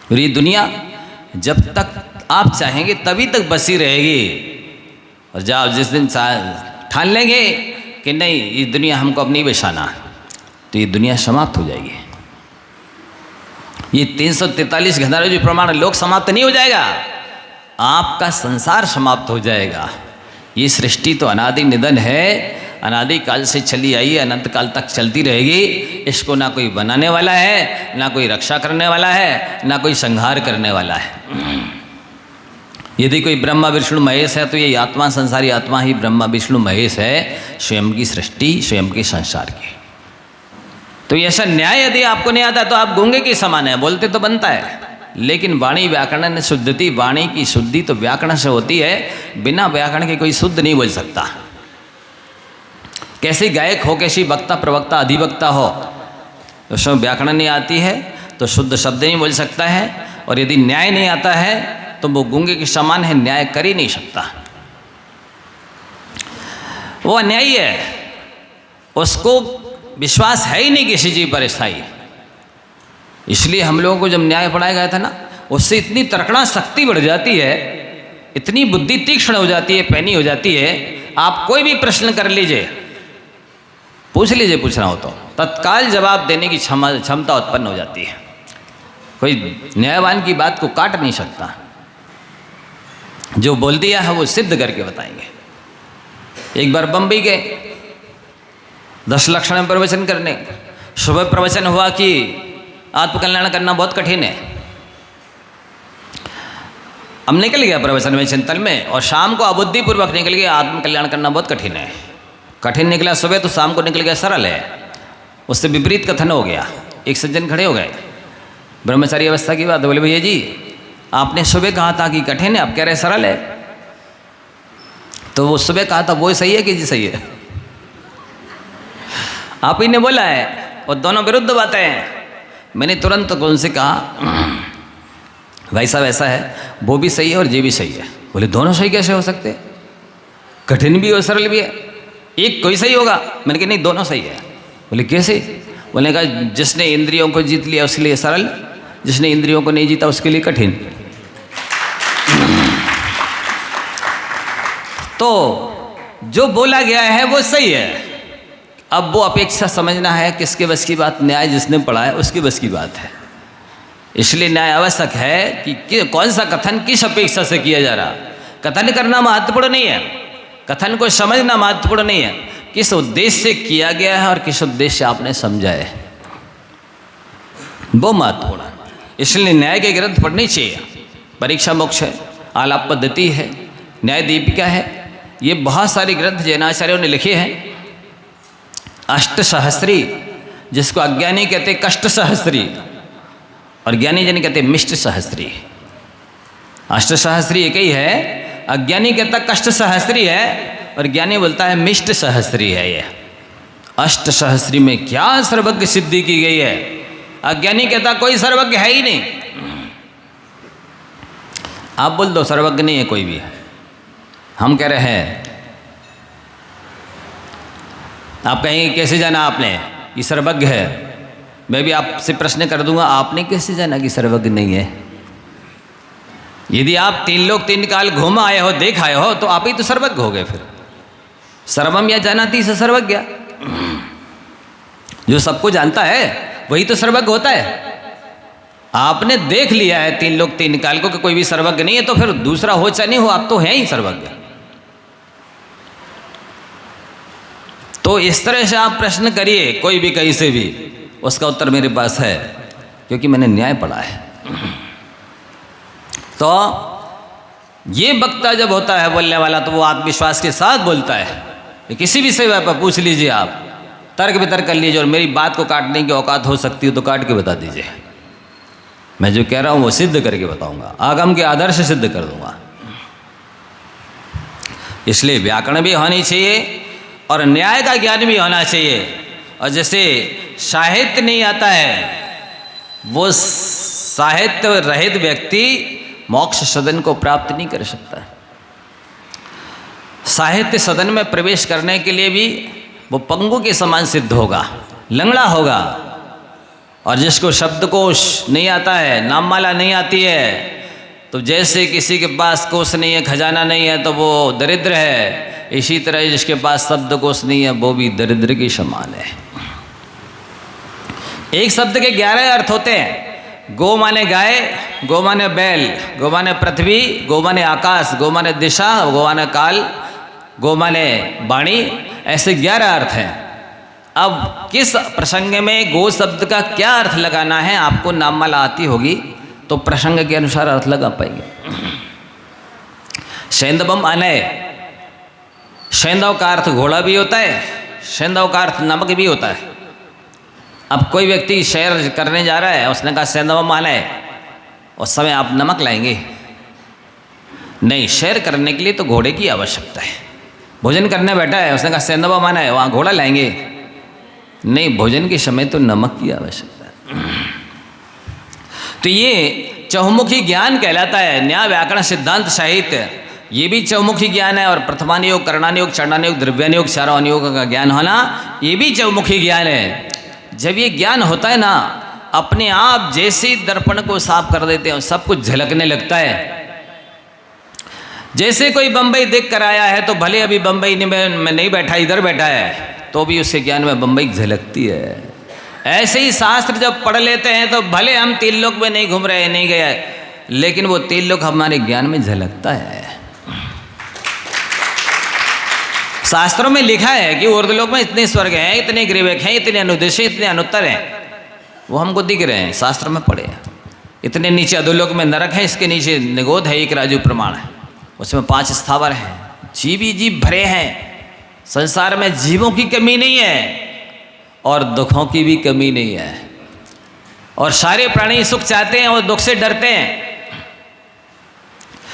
और ये दुनिया जब तक आप चाहेंगे तभी तक बसी रहेगी, और जब जिस दिन ठान लेंगे कि नहीं ये दुनिया हमको अब नहीं बसाना, तो ये दुनिया समाप्त हो जाएगी। ये 343 घनारों प्रमाण लोक समाप्त नहीं हो जाएगा, आपका संसार समाप्त हो जाएगा। ये सृष्टि तो अनादि निधन है, अनादि काल से चली आई है, अनंत काल तक चलती रहेगी। इसको ना कोई बनाने वाला है, ना कोई रक्षा करने वाला है, ना कोई संहार करने वाला है। यदि कोई ब्रह्मा विष्णु महेश है तो ये आत्मा, संसारी आत्मा ही ब्रह्मा विष्णु महेश है, स्वयं की सृष्टि, स्वयं के संसार की। तो ऐसा न्याय यदि आपको नहीं आता तो आप गूंगे के समान है, बोलते तो बनता है, लेकिन वाणी व्याकरण ने शुद्धति, वाणी की शुद्धि तो व्याकरण से होती है, बिना व्याकरण के कोई शुद्ध नहीं बोल सकता। कैसे गायक हो, कैसी वक्ता प्रवक्ता अधिवक्ता हो, उसमें व्याकरण नहीं आती है तो शुद्ध शब्द नहीं बोल सकता है, और यदि न्याय नहीं आता है तो वो गूंगे के समान है, न्याय कर ही नहीं सकता। वो अन्यायी है, उसको विश्वास है ही नहीं किसी चीज पर स्थायी। इसलिए हम लोगों को जब न्याय पढ़ाया गया था ना, उससे इतनी तर्कणा शक्ति बढ़ जाती है, इतनी बुद्धि तीक्ष्ण हो जाती है, पैनी हो जाती है। आप कोई भी प्रश्न कर लीजिए, पूछ लीजिए, पूछना हो तो तत्काल जवाब देने की क्षमता उत्पन्न हो जाती है। कोई न्यायवान की बात को काट नहीं सकता, जो बोल दिया है वो सिद्ध करके बताएंगे। एक बार बम्बई गए 10 लक्षण में प्रवचन करने, सुबह प्रवचन हुआ कि आत्मकल्याण करना बहुत कठिन है। हम निकल गया प्रवचन में चिंतन में, और शाम को अबुद्धिपूर्वक निकल गया आत्मकल्याण करना बहुत कठिन है। कठिन निकला सुबह, तो शाम को निकल गया सरल है। उससे विपरीत कथन हो गया। एक सज्जन खड़े हो गए, ब्रह्मचारी अवस्था की बात, बोले भैया जी आपने सुबह कहा था कि कठिन है, आप कह रहे सरल है। तो वो सुबह कहा था वो सही है कि जी सही है? आप ही ने बोला है, और दोनों विरुद्ध बातें हैं। मैंने तुरंत उनसे कहा भाई साहब ऐसा है, वो भी सही है और ये भी सही है। बोले दोनों सही कैसे हो सकते, कठिन भी और सरल भी है, एक कोई सही होगा? मैंने कहा नहीं दोनों सही है। बोले कैसे? बोले कहा जिसने इंद्रियों को जीत लिया उसके लिए सरल, जिसने इंद्रियों को नहीं जीता उसके लिए कठिन। तो जो बोला गया है वो सही है। अब वो अपेक्षा समझना है किसके बस की बात, न्याय जिसने पढ़ा है उसकी बस की बात है। इसलिए न्याय आवश्यक है कि कौन सा कथन किस अपेक्षा से किया जा रहा। कथन करना महत्वपूर्ण नहीं है, कथन को समझना महत्वपूर्ण नहीं है, किस उद्देश्य से किया गया है और किस उद्देश्य से आपने समझा है, वो महत्वपूर्ण है। इसलिए न्याय के ग्रंथ पढ़ने चाहिए। परीक्षा मोक्ष है, आलाप पद्धति है, न्याय दीपिका है, ये बहुत सारे ग्रंथ जैनाचार्यों ने लिखे हैं। अष्टसहस्री, जिसको अज्ञानी कहते कष्ट सहस्त्री और ज्ञानी जन कहते मिष्ट सहस्त्री। अष्टसहस्री एक ही है, अज्ञानी कहता कष्ट सहस्त्री है और ज्ञानी बोलता है मिष्ट सहस्त्री है। ये अष्ट सहस्त्री में क्या सर्वज्ञ सिद्धि की गई है, अज्ञानी कहता कोई सर्वज्ञ है ही नहीं। आप बोल दो सर्वज्ञ नहीं है कोई भी, हम कह रहे हैं। आप कहेंगे कैसे जाना आपने ये सर्वज्ञ है, मैं भी आपसे प्रश्न कर दूंगा आपने कैसे जाना कि सर्वज्ञ नहीं है? यदि आप 3 लोक 3 काल घूम आए हो, देख आए हो, तो आप ही तो सर्वज्ञ हो गए। फिर सर्वम या जानाति स सर्वज्ञ, जो सबको जानता है वही तो सर्वज्ञ होता है। आपने देख लिया है 3 लोक 3 काल को कि कोई भी सर्वज्ञ नहीं है, तो फिर दूसरा हो चाहे नहीं हो आप तो हैं ही सर्वज्ञ। तो इस तरह से आप प्रश्न करिए कोई भी कहीं से भी, उसका उत्तर मेरे पास है। क्योंकि मैंने न्याय पढ़ा है। तो ये वक्ता जब होता है बोलने वाला, तो वो आत्मविश्वास के साथ बोलता है। किसी भी विषय पर पूछ लीजिए, आप तर्क वितर्क कर लीजिए, और मेरी बात को काटने की औकात हो सकती है तो काट के बता दीजिए। मैं जो कह रहा हूँ वो सिद्ध करके बताऊंगा, आगम के आदर्श से सिद्ध कर दूंगा। इसलिए व्याकरण भी होनी चाहिए और न्याय का ज्ञान भी होना चाहिए। और जैसे साहित्य नहीं आता है, वो साहित्य रहित व्यक्ति मोक्ष सदन को प्राप्त नहीं कर सकता। साहित्य सदन में प्रवेश करने के लिए भी वो पंगु के समान सिद्ध होगा, लंगड़ा होगा। और जिसको शब्दकोश नहीं आता है, नाममाला नहीं आती है, तो जैसे किसी के पास कोश नहीं है, खजाना नहीं है, तो वो दरिद्र है। इसी तरह जिसके पास शब्दकोश नहीं है, वो भी दरिद्र के समान है। एक शब्द के 11 अर्थ होते हैं। गो माने गाय, गो माने बैल, गो माने पृथ्वी, गो माने आकाश, गो माने दिशा, गो माने काल, गो माने वाणी, ऐसे 11 अर्थ हैं। अब किस प्रसंग में गो शब्द का क्या अर्थ लगाना है, आपको नाममाला आती होगी तो प्रसंग के अनुसार अर्थ लगा पाएंगे। सेंधवम अनय, सेंधव का अर्थ घोड़ा भी होता है, सेंधव का अर्थ नमक भी होता है। अब कोई व्यक्ति शेयर करने जा रहा है, उसने कहा सेंधवम अनय, उस समय आप नमक लाएंगे? नहीं, शेयर करने के लिए तो घोड़े की आवश्यकता है। भोजन करने बैठा है, उसने कहा सेंधवम अनय, वहाँ घोड़ा लाएंगे? नहीं, भोजन के समय तो नमक की आवश्यकता है। तो ये चहुमुखी ज्ञान कहलाता है। न्याय व्याकरण सिद्धांत साहित्य, ये भी चहुमुखी ज्ञान है। और प्रथमानुयोग, कर्णानुयोग, चरणानुयोग, द्रव्यानुयोग, चारों अनुयोग का ज्ञान होना, ये भी चहुमुखी ज्ञान है। जब ये ज्ञान होता है ना, अपने आप जैसे दर्पण को साफ कर देते हैं, सब कुछ झलकने लगता है। जैसे कोई बम्बई देख कर आया है, तो भले अभी बम्बई में नहीं बैठा, इधर बैठा है, तो भी उसके ज्ञान में बम्बई झलकती है। ऐसे ही शास्त्र जब पढ़ लेते हैं, तो भले हम 3 लोक में नहीं घूम रहे, नहीं गए, लेकिन वो 3 लोक हमारे ज्ञान में झलकता है। शास्त्रों में लिखा है कि ऊर्ध्वलोक में इतने स्वर्ग हैं, इतने ग्रीवेक हैं, इतने अनुदेश, इतने अनुत्तर हैं, वो हमको दिख रहे हैं, शास्त्र में पढ़े। इतने नीचे अधोलोक में नरक है, इसके नीचे निगोध है, एक राजू प्रमाण है, उसमें 5 स्थावर हैं, जीव ही जीव भरे हैं। संसार में जीवों की कमी नहीं है और दुखों की भी कमी नहीं है। और सारे प्राणी सुख चाहते हैं और दुख से डरते हैं।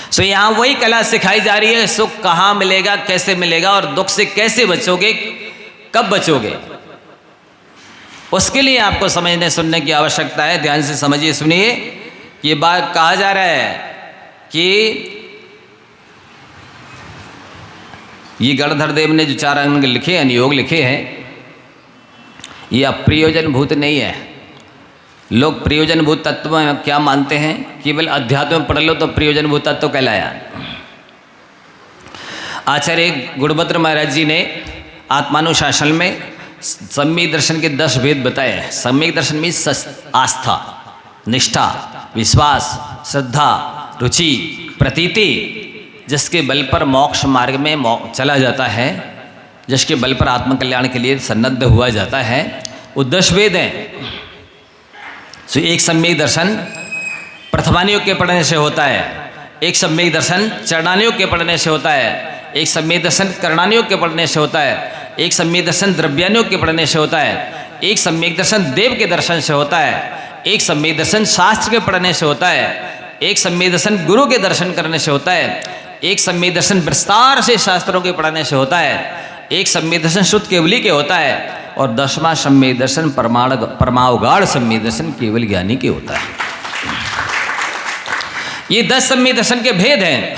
सो यहाँ वही कला सिखाई जा रही है, सुख कहाँ मिलेगा, कैसे मिलेगा, और दुख से कैसे बचोगे, कब बचोगे, उसके लिए आपको समझने सुनने की आवश्यकता है। ध्यान से समझिए, सुनिए। ये बात कहा जा रहा है कि ये गणधर देव ने जो 4 अंग लिखे, अनुयोग लिखे हैं, ये अप्रयोजन भूत नहीं है। लोग प्रयोजन भूत तत्व में क्या मानते हैं? केवल अध्यात्म में पढ़ लो तो प्रयोजन भूत तत्व कहलाया। आचार्य गुणभद्र महाराज जी ने आत्मानुशासन में सम्यक दर्शन के 10 भेद बताए हैं। सम्यक दर्शन में आस्था, निष्ठा, विश्वास, श्रद्धा, रुचि, प्रतीति, जिसके बल पर मोक्ष मार्ग में चला जाता है, जिसके बल पर आत्मकल्याण के लिए सन्नद्ध हुआ जाता है, वो 10 वेद हैं। सो एक सम्यक दर्शन प्रथमानुयोग के पढ़ने से होता है, एक सम्यक दर्शन चरणानुयोग के पढ़ने से होता है, एक सम्यक दर्शन कर्णानुयोग के पढ़ने से होता है, एक सम्यक दर्शन द्रव्यानुयोग के पढ़ने से होता है, एक सम्यक दर्शन देव के दर्शन से होता है, एक सम्यक दर्शन शास्त्र के पढ़ने से होता है, एक सम्यक दर्शन गुरु के दर्शन करने से होता है, एक सम्यक दर्शन विस्तार से शास्त्रों के पढ़ने से होता है, एक सम्यक दर्शन शुद्ध केवली के होता है, और 10वां सम्यक दर्शन परमावगाढ़ सम्यक दर्शन केवल ज्ञानी के होता है। ये 10 सम्यक दर्शन के भेद हैं।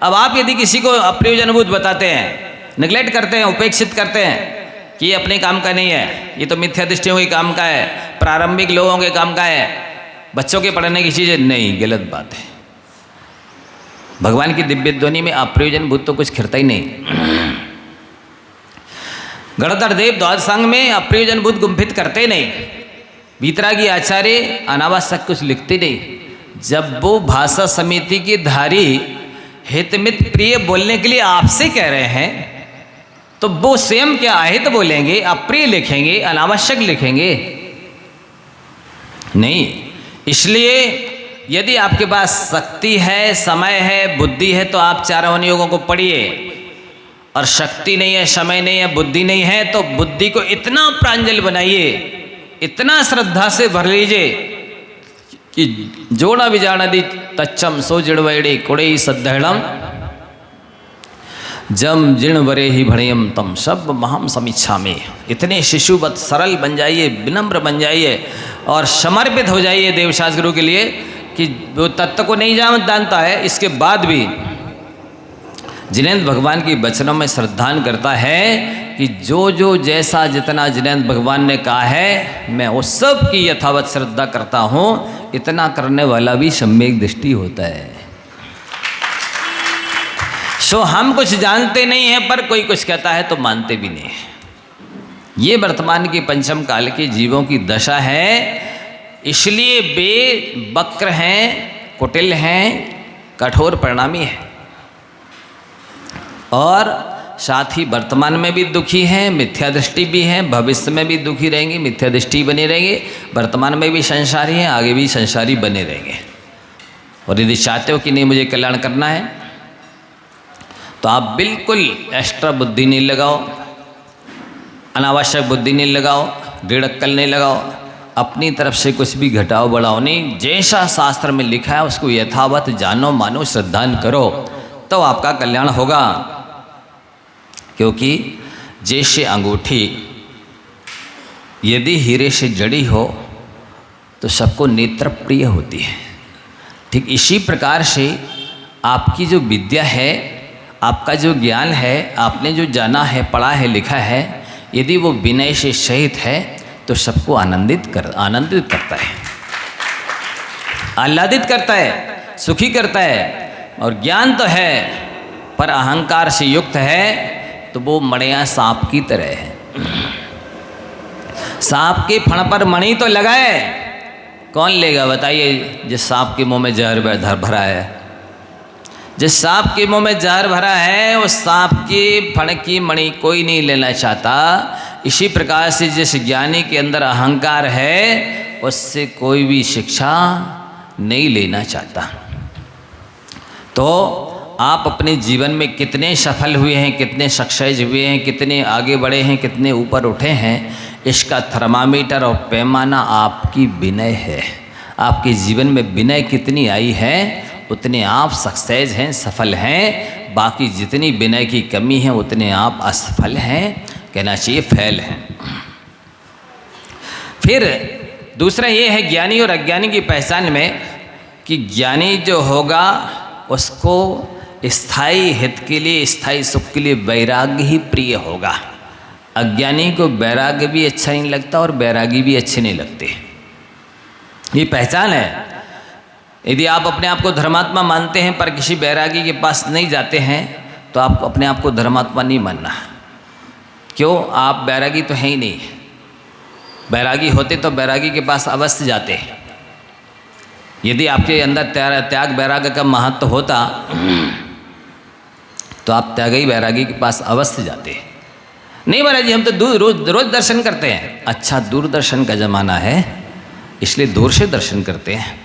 अब आप यदि किसी को अप्रयोजनभूत बताते हैं, निगलेक्ट करते हैं, उपेक्षित करते हैं कि ये अपने काम का नहीं है, ये तो मिथ्या दृष्टियों के काम का है, प्रारंभिक लोगों के काम का है, बच्चों के पढ़ने की चीज़ नहीं, गलत बात है। भगवान की दिव्य ध्वनि में अप्रयोजनभूत तो कुछ खिरता ही नहीं। गणधर देव द्वादशांग में अप्रयोजनभूत गुंफित करते नहीं। वीतरागी आचार्य अनावश्यक कुछ लिखते नहीं। जब वो भाषा समिति की धारी हितमित प्रिय बोलने के लिए आपसे कह रहे हैं, तो वो स्वयं क्या अहित बोलेंगे, अप्रिय लिखेंगे, अनावश्यक लिखेंगे? नहीं, इसलिए यदि आपके पास शक्ति है, समय है, बुद्धि है, तो आप चारों वन को पढ़िए। और शक्ति नहीं है, समय नहीं है, बुद्धि नहीं है, तो बुद्धि को इतना प्रांजल बनाइए, इतना श्रद्धा से भर लीजिए कि जोड़ा विजाणदी तच्चम सो जिणवैड़ी कुड़े सद्धड़म जम जिण वरे ही भणयम तम सब महम समीक्षा में। इतने शिशुवत सरल बन जाइए, विनम्र बन जाइए और समर्पित हो जाइए देवशास्त्र गुरु के लिए कि वो तत्व को नहीं जानता है, इसके बाद भी जिनेंद्र भगवान की वचनों में श्रद्धान करता है कि जो जो जैसा जितना जिनेंद्र भगवान ने कहा है मैं उस सब की यथावत श्रद्धा करता हूँ। इतना करने वाला भी सम्यक दृष्टि होता है। सो हम कुछ जानते नहीं हैं, पर कोई कुछ कहता है तो मानते भी नहीं। ये वर्तमान की पंचम काल के जीवों की दशा है, इसलिए वे वक्र हैं, कुटिल हैं, कठोर परिणामी हैं और साथ ही वर्तमान में भी दुखी हैं, मिथ्या दृष्टि भी है, भविष्य में भी दुखी रहेंगे, मिथ्या दृष्टि बने रहेंगे, वर्तमान में भी संसारी हैं, आगे भी संसारी बने रहेंगे। और यदि चाहते हो कि नहीं मुझे कल्याण करना है तो आप बिल्कुल एक्स्ट्रा बुद्धि नहीं लगाओ, अनावश्यक बुद्धि नहीं लगाओ, दृढ़ अक्कल नहीं लगाओ, अपनी तरफ से कुछ भी घटाओ बढ़ाओ नहीं। जैसा शास्त्र में लिखा है उसको यथावत जानो, मानो, श्रद्धान करो, तो आपका कल्याण होगा। क्योंकि जैसे अंगूठी यदि हीरे से जड़ी हो तो सबको नेत्र प्रिय होती है, ठीक इसी प्रकार से आपकी जो विद्या है, आपका जो ज्ञान है, आपने जो जाना है, पढ़ा है, लिखा है, यदि वो विनय से सहित है तो सबको आनंदित करता है, आह्लादित करता है, सुखी करता है। और ज्ञान तो है पर अहंकार से युक्त है तो वो मणियाँ सांप की तरह है। सांप के फण पर मणि तो लगाए, कौन लेगा बताइए? जिस सांप के मुंह में जहर भरा है, जिस सांप के मुंह में जहर भरा है उस सांप के फण की मणि कोई नहीं लेना चाहता। इसी प्रकार से जिस ज्ञानी के अंदर अहंकार है उससे कोई भी शिक्षा नहीं लेना चाहता। तो आप अपने जीवन में कितने सफल हुए हैं, कितने सक्सेस हुए हैं, कितने आगे बढ़े हैं, कितने ऊपर उठे हैं, इसका थर्मामीटर और पैमाना आपकी विनय है। आपके जीवन में विनय कितनी आई है उतने आप सक्सेस हैं, सफल हैं। बाकी जितनी विनय की कमी है उतने आप असफल हैं, कहना चाहिए फेल हैं। फिर दूसरा ये है ज्ञानी और अज्ञानी की पहचान में कि ज्ञानी जो होगा उसको स्थायी हित के लिए, स्थायी सुख के लिए वैराग्य ही प्रिय होगा। अज्ञानी को वैराग्य भी अच्छा नहीं लगता और वैरागी भी अच्छे नहीं लगते। ये पहचान है। यदि आप अपने आप को धर्मात्मा मानते हैं पर किसी वैरागी के पास नहीं जाते हैं तो आप अपने आप को धर्मात्मा नहीं मानना। क्यों? आप वैरागी तो हैं ही नहीं। वैरागी होते तो वैरागी के पास अवश्य जाते। यदि आपके अंदर त्याग वैराग्य का महत्व होता तो आप त्यागी वैरागी के पास अवश्य जाते। नहीं महाराज जी हम तो रोज दर्शन करते हैं। अच्छा, दूरदर्शन का ज़माना है इसलिए दूर से दर्शन करते हैं।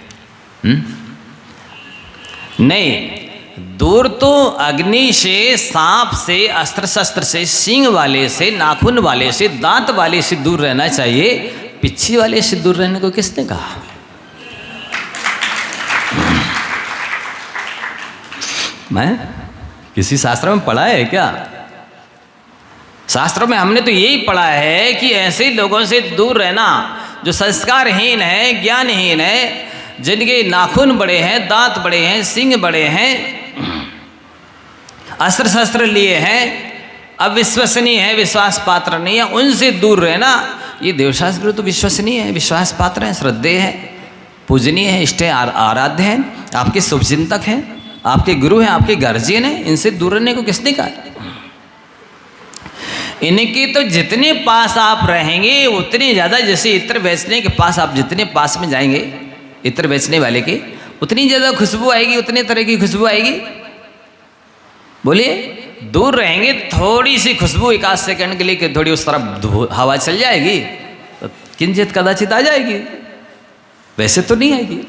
नहीं, दूर तो अग्नि से, सांप से, अस्त्र शस्त्र से, सींग वाले से, नाखून वाले से, दांत वाले से दूर रहना चाहिए। पिच्छी वाले से दूर रहने को किसने कहा? मैं किसी शास्त्र में पढ़ा है क्या? शास्त्रों में हमने तो यही पढ़ा है कि ऐसे लोगों से दूर रहना जो संस्कारहीन है, ज्ञानहीन है, जिनके नाखून बड़े हैं, दांत बड़े हैं, सींग बड़े हैं, अस्त्र शस्त्र लिए हैं, अविश्वसनीय है, विश्वास पात्र नहीं है, उनसे दूर रहना। ये देवशास्त्र तो विश्वसनीय है, विश्वास पात्र है, श्रद्धेय है, पूजनीय है, इष्ट आराध्य है, आपके शुभचिंतक हैं, आपके गुरु हैं, आपके गार्जियन हैं। इनसे दूर रहने को किसने कहा? इनके तो जितने पास आप रहेंगे उतने ज़्यादा, जैसे इत्र बेचने के पास आप जितने पास में जाएंगे इत्र बेचने वाले के, उतनी ज़्यादा खुशबू आएगी, उतने तरह की खुशबू आएगी। बोलिए, दूर रहेंगे थोड़ी सी खुशबू एक आध सेकंड के लिए कि थोड़ी उस तरफ हवा चल जाएगी तो किंचित कदाचित आ जाएगी। वैसे तो नहीं आएगी।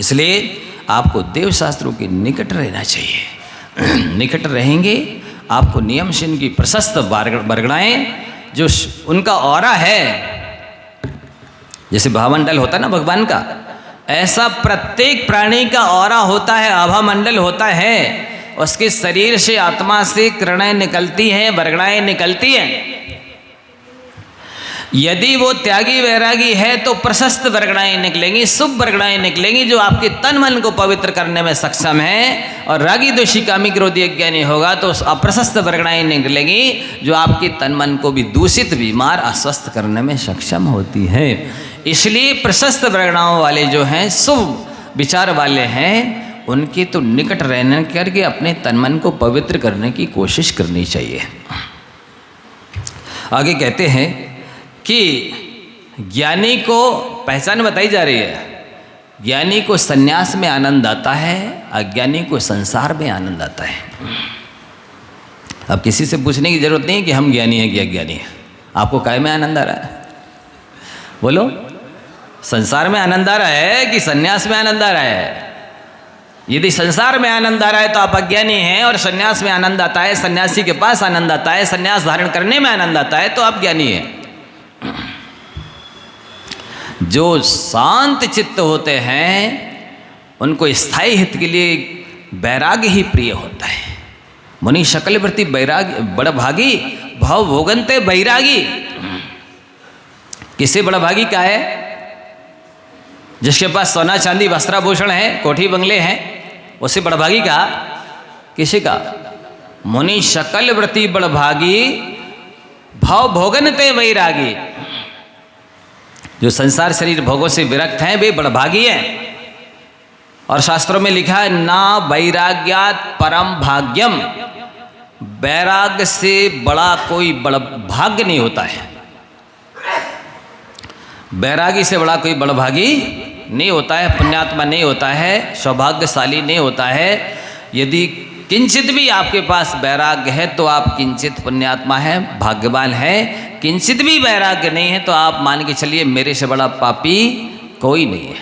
इसलिए आपको देव शास्त्रों के निकट रहना चाहिए। निकट रहेंगे आपको नियमशीन की प्रशस्त बरगड़ाएं जो उनका ऑरा है, जैसे भावमंडल होता है ना भगवान का, ऐसा प्रत्येक प्राणी का ऑरा होता है, आभामंडल होता है। उसके शरीर से आत्मा से किरणें निकलती हैं, बरगड़ाएं निकलती हैं। यदि वो त्यागी वैरागी है तो प्रशस्त बरगड़ाएं निकलेंगी, शुभ बरगड़ाएं निकलेंगी जो आपके तन मन को पवित्र करने में सक्षम है। और रागी दोषी कामी क्रोधी अज्ञानी होगा तो अप्रशस्त बरगड़ाएं निकलेंगी जो आपके तन मन को भी दूषित, बीमार, अस्वस्थ करने में सक्षम होती है। इसलिए प्रशस्त बरगड़ाओं वाले जो हैं, शुभ विचार वाले हैं, उनके तो निकट रहने करके अपने तन मन को पवित्र करने की कोशिश करनी चाहिए। आगे कहते हैं कि ज्ञानी को पहचान बताई जा रही है। ज्ञानी को सन्यास में आनंद आता है, अज्ञानी को संसार में आनंद आता है। अब किसी से पूछने की जरूरत नहीं है कि हम ज्ञानी हैं कि अज्ञानी हैं। आपको काय में आनंद आ रहा है? बोलो, संसार में आनंद आ रहा है कि सन्यास में आनंद आ रहा है? यदि संसार में आनंद आ रहा है तो आप अज्ञानी हैं, और सन्यास में आनंद आता है, सन्यासी के पास आनंद आता है, सन्यास धारण करने में आनंद आता है, तो आप ज्ञानी हैं। जो शांत चित्त होते हैं उनको स्थायी हित के लिए वैराग्य ही प्रिय होता है। मुनि शकल प्रति वैराग्य बड़ भागी, भाव भोगनते वैरागी। किसे बड़ा भागी का है? जिसके पास सोना चांदी वस्त्राभूषण है, कोठी बंगले हैं, उसे बड़ा भागी का? किसी का? मुनि शकल वृत्ति बड़ भागी, भाव भोगनते वैरागी। जो संसार शरीर भोगों से विरक्त हैं वे बड़भागी हैं। और शास्त्रों में लिखा है ना वैराग्यात परम भाग्यम, वैराग्य से बड़ा कोई बड़ा भाग्य नहीं होता है। वैरागी से बड़ा कोई बड़भागी नहीं होता है, पुण्यात्मा नहीं होता है, सौभाग्यशाली नहीं होता है। यदि किंचित भी आपके पास वैराग्य है तो आप किंचित पुण्यात्मा है, भाग्यवान है। किंचित भी वैराग्य नहीं है तो आप मान के चलिए मेरे से बड़ा पापी कोई नहीं है।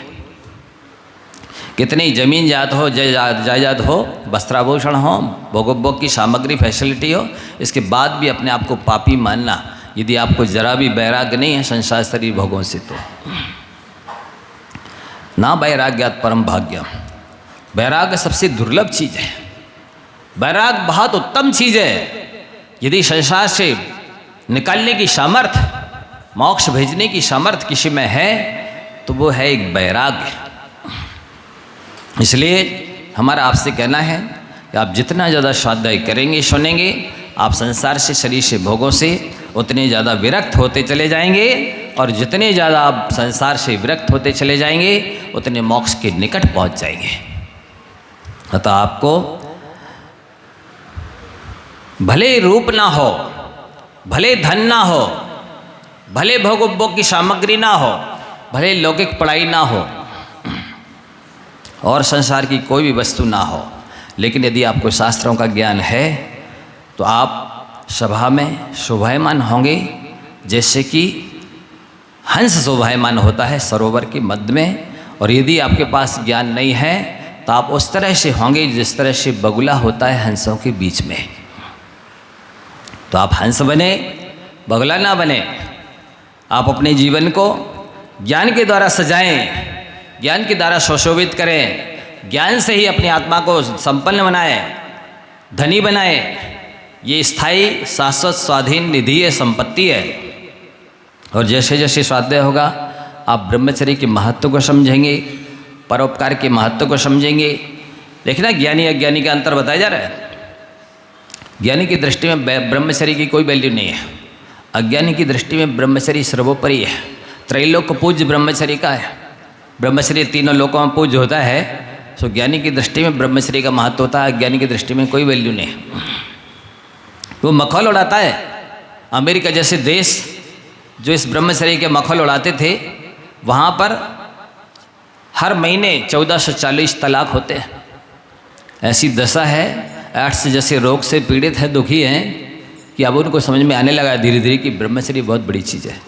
कितनी जमीन जायदाद हो, वस्त्राभूषण हो, भोगोपभोग की सामग्री फैसिलिटी हो, इसके बाद भी अपने आप को पापी मानना, यदि आपको जरा भी वैराग्य नहीं है संसार शरीर भोगों से, तो ना वैराग्यात परम भाग्यम। वैराग्य सबसे दुर्लभ चीज़ है। वैराग्य बहुत उत्तम चीज़ है। यदि संसार से निकालने की सामर्थ, मोक्ष भेजने की सामर्थ किसी में है तो वो है एक वैराग्य। इसलिए हमारा आपसे कहना है कि आप जितना ज़्यादा स्वाध्याय करेंगे, सुनेंगे, आप संसार से, शरीर से, भोगों से उतने ज़्यादा विरक्त होते चले जाएंगे। और जितने ज़्यादा आप संसार से विरक्त होते चले जाएंगे उतने मोक्ष के निकट पहुंच जाएंगे। अतः आपको भले रूप ना हो, भले धन ना हो, भले भोगोपभोग की सामग्री ना हो, भले लौकिक पढ़ाई ना हो और संसार की कोई भी वस्तु ना हो, लेकिन यदि आपको शास्त्रों का ज्ञान है तो आप सभा में शोभायमान होंगे जैसे कि हंस शोभायमान होता है सरोवर के मध्य में। और यदि आपके पास ज्ञान नहीं है तो आप उस तरह से होंगे जिस तरह से बगुला होता है हंसों के बीच में। तो आप हंस बने, बगुला ना बने। आप अपने जीवन को ज्ञान के द्वारा सजाएं, ज्ञान के द्वारा सुशोभित करें, ज्ञान से ही अपनी आत्मा को संपन्न बनाएं, धनी बनाएं। ये स्थायी शाश्वत स्वाधीन निधि है, संपत्ति है। और जैसे जैसे स्वाध्याय होगा आप ब्रह्मचर्य के महत्व को समझेंगे, परोपकार के महत्व को समझेंगे। देखना ज्ञानी अज्ञानी का अंतर बताया जा रहा है। ज्ञानी की दृष्टि में ब्रह्मचर्य की कोई वैल्यू नहीं है, अज्ञानी की दृष्टि में ब्रह्मचर्य सर्वोपरि है। त्रैलोक पूज्य ब्रह्मचर्य का है। ब्रह्मचर्य तीनों लोकों में पूज्य होता है, तो ज्ञानी की दृष्टि में ब्रह्मचर्य का महत्व होता है, अज्ञानी की दृष्टि में कोई वैल्यू नहीं है। वो मखौल उड़ाता है। अमेरिका जैसे देश जो इस ब्रह्मचर्य के मखौल उड़ाते थे, वहाँ पर हर महीने 1440 तलाक होते हैं। ऐसी दशा है, एड्स जैसे रोग से पीड़ित है, दुखी हैं, कि अब उनको समझ में आने लगा धीरे धीरे कि ब्रह्मचर्य बहुत बड़ी चीज़ है।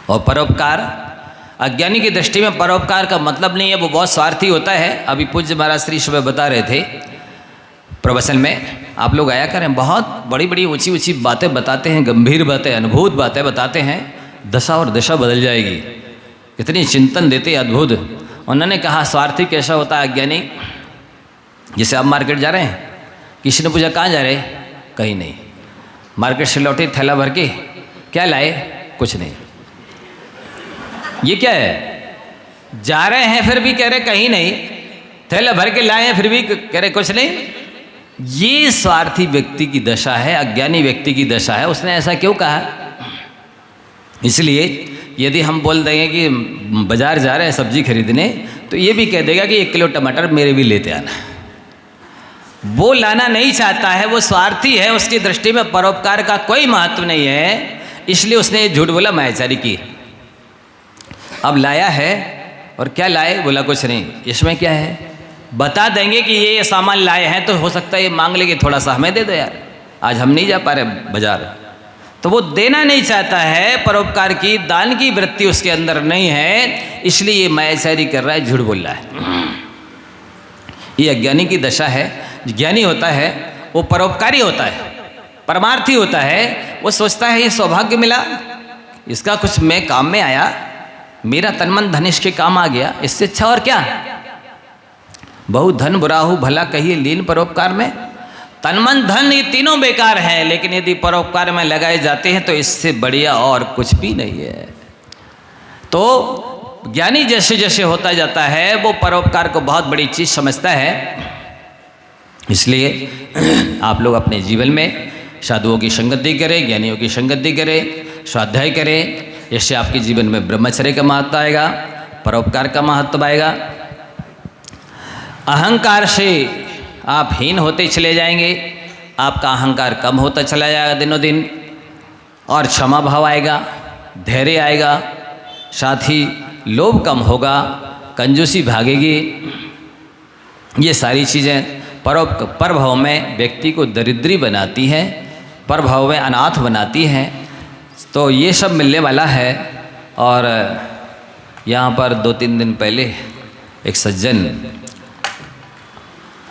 और परोपकार अज्ञानी की दृष्टि में परोपकार का मतलब नहीं है, वो बहुत स्वार्थी होता है। अभी पूज्य महाराज श्री सुबह बता रहे थे प्रवचन में, आप लोग आया करें, बहुत बड़ी बड़ी ऊंची ऊंची बातें बताते हैं, गंभीर बातें, अद्भुत बातें बताते हैं, दशा और दिशा बदल जाएगी। कितनी चिंतन देते अद्भुत। उन्होंने कहा स्वार्थी कैसा होता है अज्ञानी, जैसे आप मार्केट जा रहे हैं, किसी ने पूछा कहाँ जा रहे, कहीं नहीं, मार्केट से लौटे थैला भर के, क्या लाए, कुछ नहीं। ये क्या है, जा रहे हैं फिर भी कह रहे कहीं नहीं, थैला भर के लाए हैं फिर भी कह रहे कुछ नहीं। ये स्वार्थी व्यक्ति की दशा है, अज्ञानी व्यक्ति की दशा है। उसने ऐसा क्यों कहा? इसलिए यदि हम बोल देंगे कि बाजार जा रहे हैं सब्जी खरीदने, तो ये भी कह देगा कि 1 किलो टमाटर मेरे भी लेते आना। वो लाना नहीं चाहता है, वो स्वार्थी है, उसकी दृष्टि में परोपकार का कोई महत्व नहीं है, इसलिए उसने झूठ बोला, मायाचारी की। अब लाया है और क्या लाए, बोला कुछ नहीं। इसमें क्या है, बता देंगे कि ये सामान लाए हैं, तो हो सकता है ये मांग लेंगे थोड़ा सा हमें दे दो यार, आज हम नहीं जा पा रहे बाजार। तो वो देना नहीं चाहता है, परोपकार की, दान की वृत्ति उसके अंदर नहीं है, इसलिए ये मायाचारी कर रहा है, झूठ बोल रहा है। ये अज्ञानी की दशा है। ज्ञानी होता है वो परोपकारी होता है, परमार्थी होता है। वो सोचता है ये सौभाग्य मिला, इसका कुछ मैं काम में आया, मेरा तन मन धन इसके काम आ गया, इससे अच्छा और क्या। बहुत धन बुराहु भला कहिए लीन परोपकार में। तन मन धन ये तीनों बेकार हैं, लेकिन यदि परोपकार में लगाए जाते हैं तो इससे बढ़िया और कुछ भी नहीं है। तो ज्ञानी जैसे जैसे होता जाता है वो परोपकार को बहुत बड़ी चीज़ समझता है। इसलिए आप लोग अपने जीवन में साधुओं की संगति करें, ज्ञानियों की संगति करें, स्वाध्याय करें। इससे आपके जीवन में ब्रह्मचर्य का महत्व आएगा, परोपकार का महत्व आएगा। अहंकार से आप हीन होते चले जाएंगे, आपका अहंकार कम होता चला जाएगा दिनों दिन, और क्षमा भाव आएगा, धैर्य आएगा, साथ ही लोभ कम होगा, कंजूसी भागेगी। ये सारी चीज़ें परभाव में व्यक्ति को दरिद्री बनाती हैं, परभाव में अनाथ बनाती हैं। तो ये सब मिलने वाला है। और यहाँ पर 2-3 दिन पहले एक सज्जन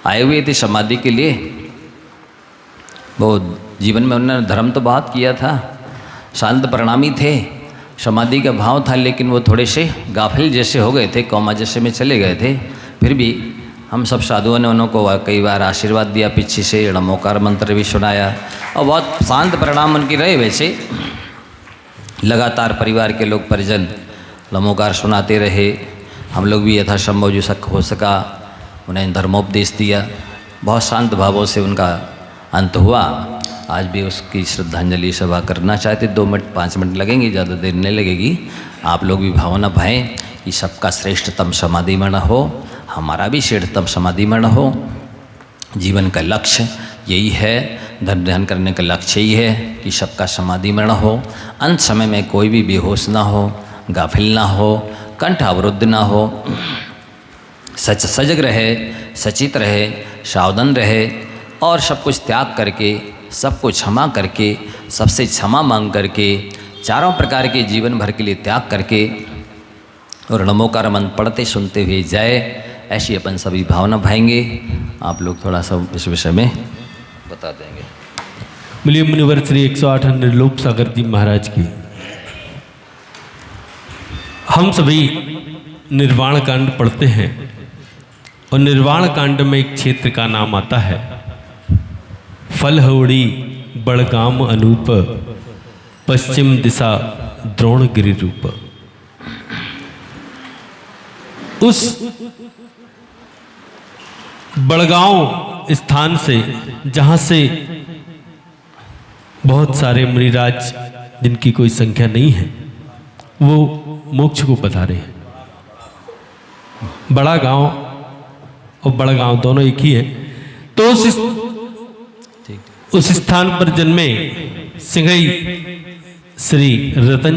आए हुए थे समाधि के लिए। वो जीवन में उन्होंने धर्म तो बहुत किया था, शांत परिणामी थे, समाधि का भाव था, लेकिन वो थोड़े से गाफिल जैसे हो गए थे, कौमा जैसे में चले गए थे। फिर भी हम सब साधुओं ने उनको कई बार आशीर्वाद दिया, पीछे से नमोकार मंत्र भी सुनाया, और बहुत शांत परिणाम उनकी रहे। वैसे लगातार परिवार के लोग परिजन नमोकार सुनाते रहे, हम लोग भी यथासंभव जो हो सका उन्हें धर्मोपदेश दिया। बहुत शांत भावों से उनका अंत हुआ। आज भी उसकी श्रद्धांजलि सभा करना चाहते, 2 मिनट 5 मिनट लगेंगे, ज़्यादा देर नहीं लगेगी। आप लोग भी भावना भाएं कि सबका श्रेष्ठतम समाधि में न हो, हमारा भी श्रेष्ठतम समाधि में न हो। जीवन का लक्ष्य यही है, धन ध्यान करने का लक्ष्य यही है कि सबका समाधि में न हो। अंत समय में कोई भी बेहोश ना हो, गाफिल ना हो, कंठ अवरुद्ध ना हो, सजग रहे, सचेत रहे, सावधान रहे, और सब कुछ त्याग करके, सबको क्षमा करके, सबसे क्षमा मांग करके, चारों प्रकार के जीवन भर के लिए त्याग करके, और नमोकार मंत्र पढ़ते सुनते हुए जाए, ऐसी अपन सभी भावना भाएंगे। आप लोग थोड़ा सा इस विषय में बता देंगे। बोलिए मुनिवर श्री 108 निर्लोप सागर जी महाराज की। हम सभी निर्वाण कांड पढ़ते हैं, और निर्वाण कांड में एक क्षेत्र का नाम आता है, फलहौड़ी बड़गाम अनूप, पश्चिम दिशा द्रोणगिरि रूप। उस बड़गांव स्थान से, जहाँ से बहुत सारे मुनिराज जिनकी कोई संख्या नहीं है, वो मोक्ष को पधारे हैं। बड़ा गांव और बड़ा गांव दोनों एक ही है। तो उस स्थान पर जन्मे सिंघई श्री रतन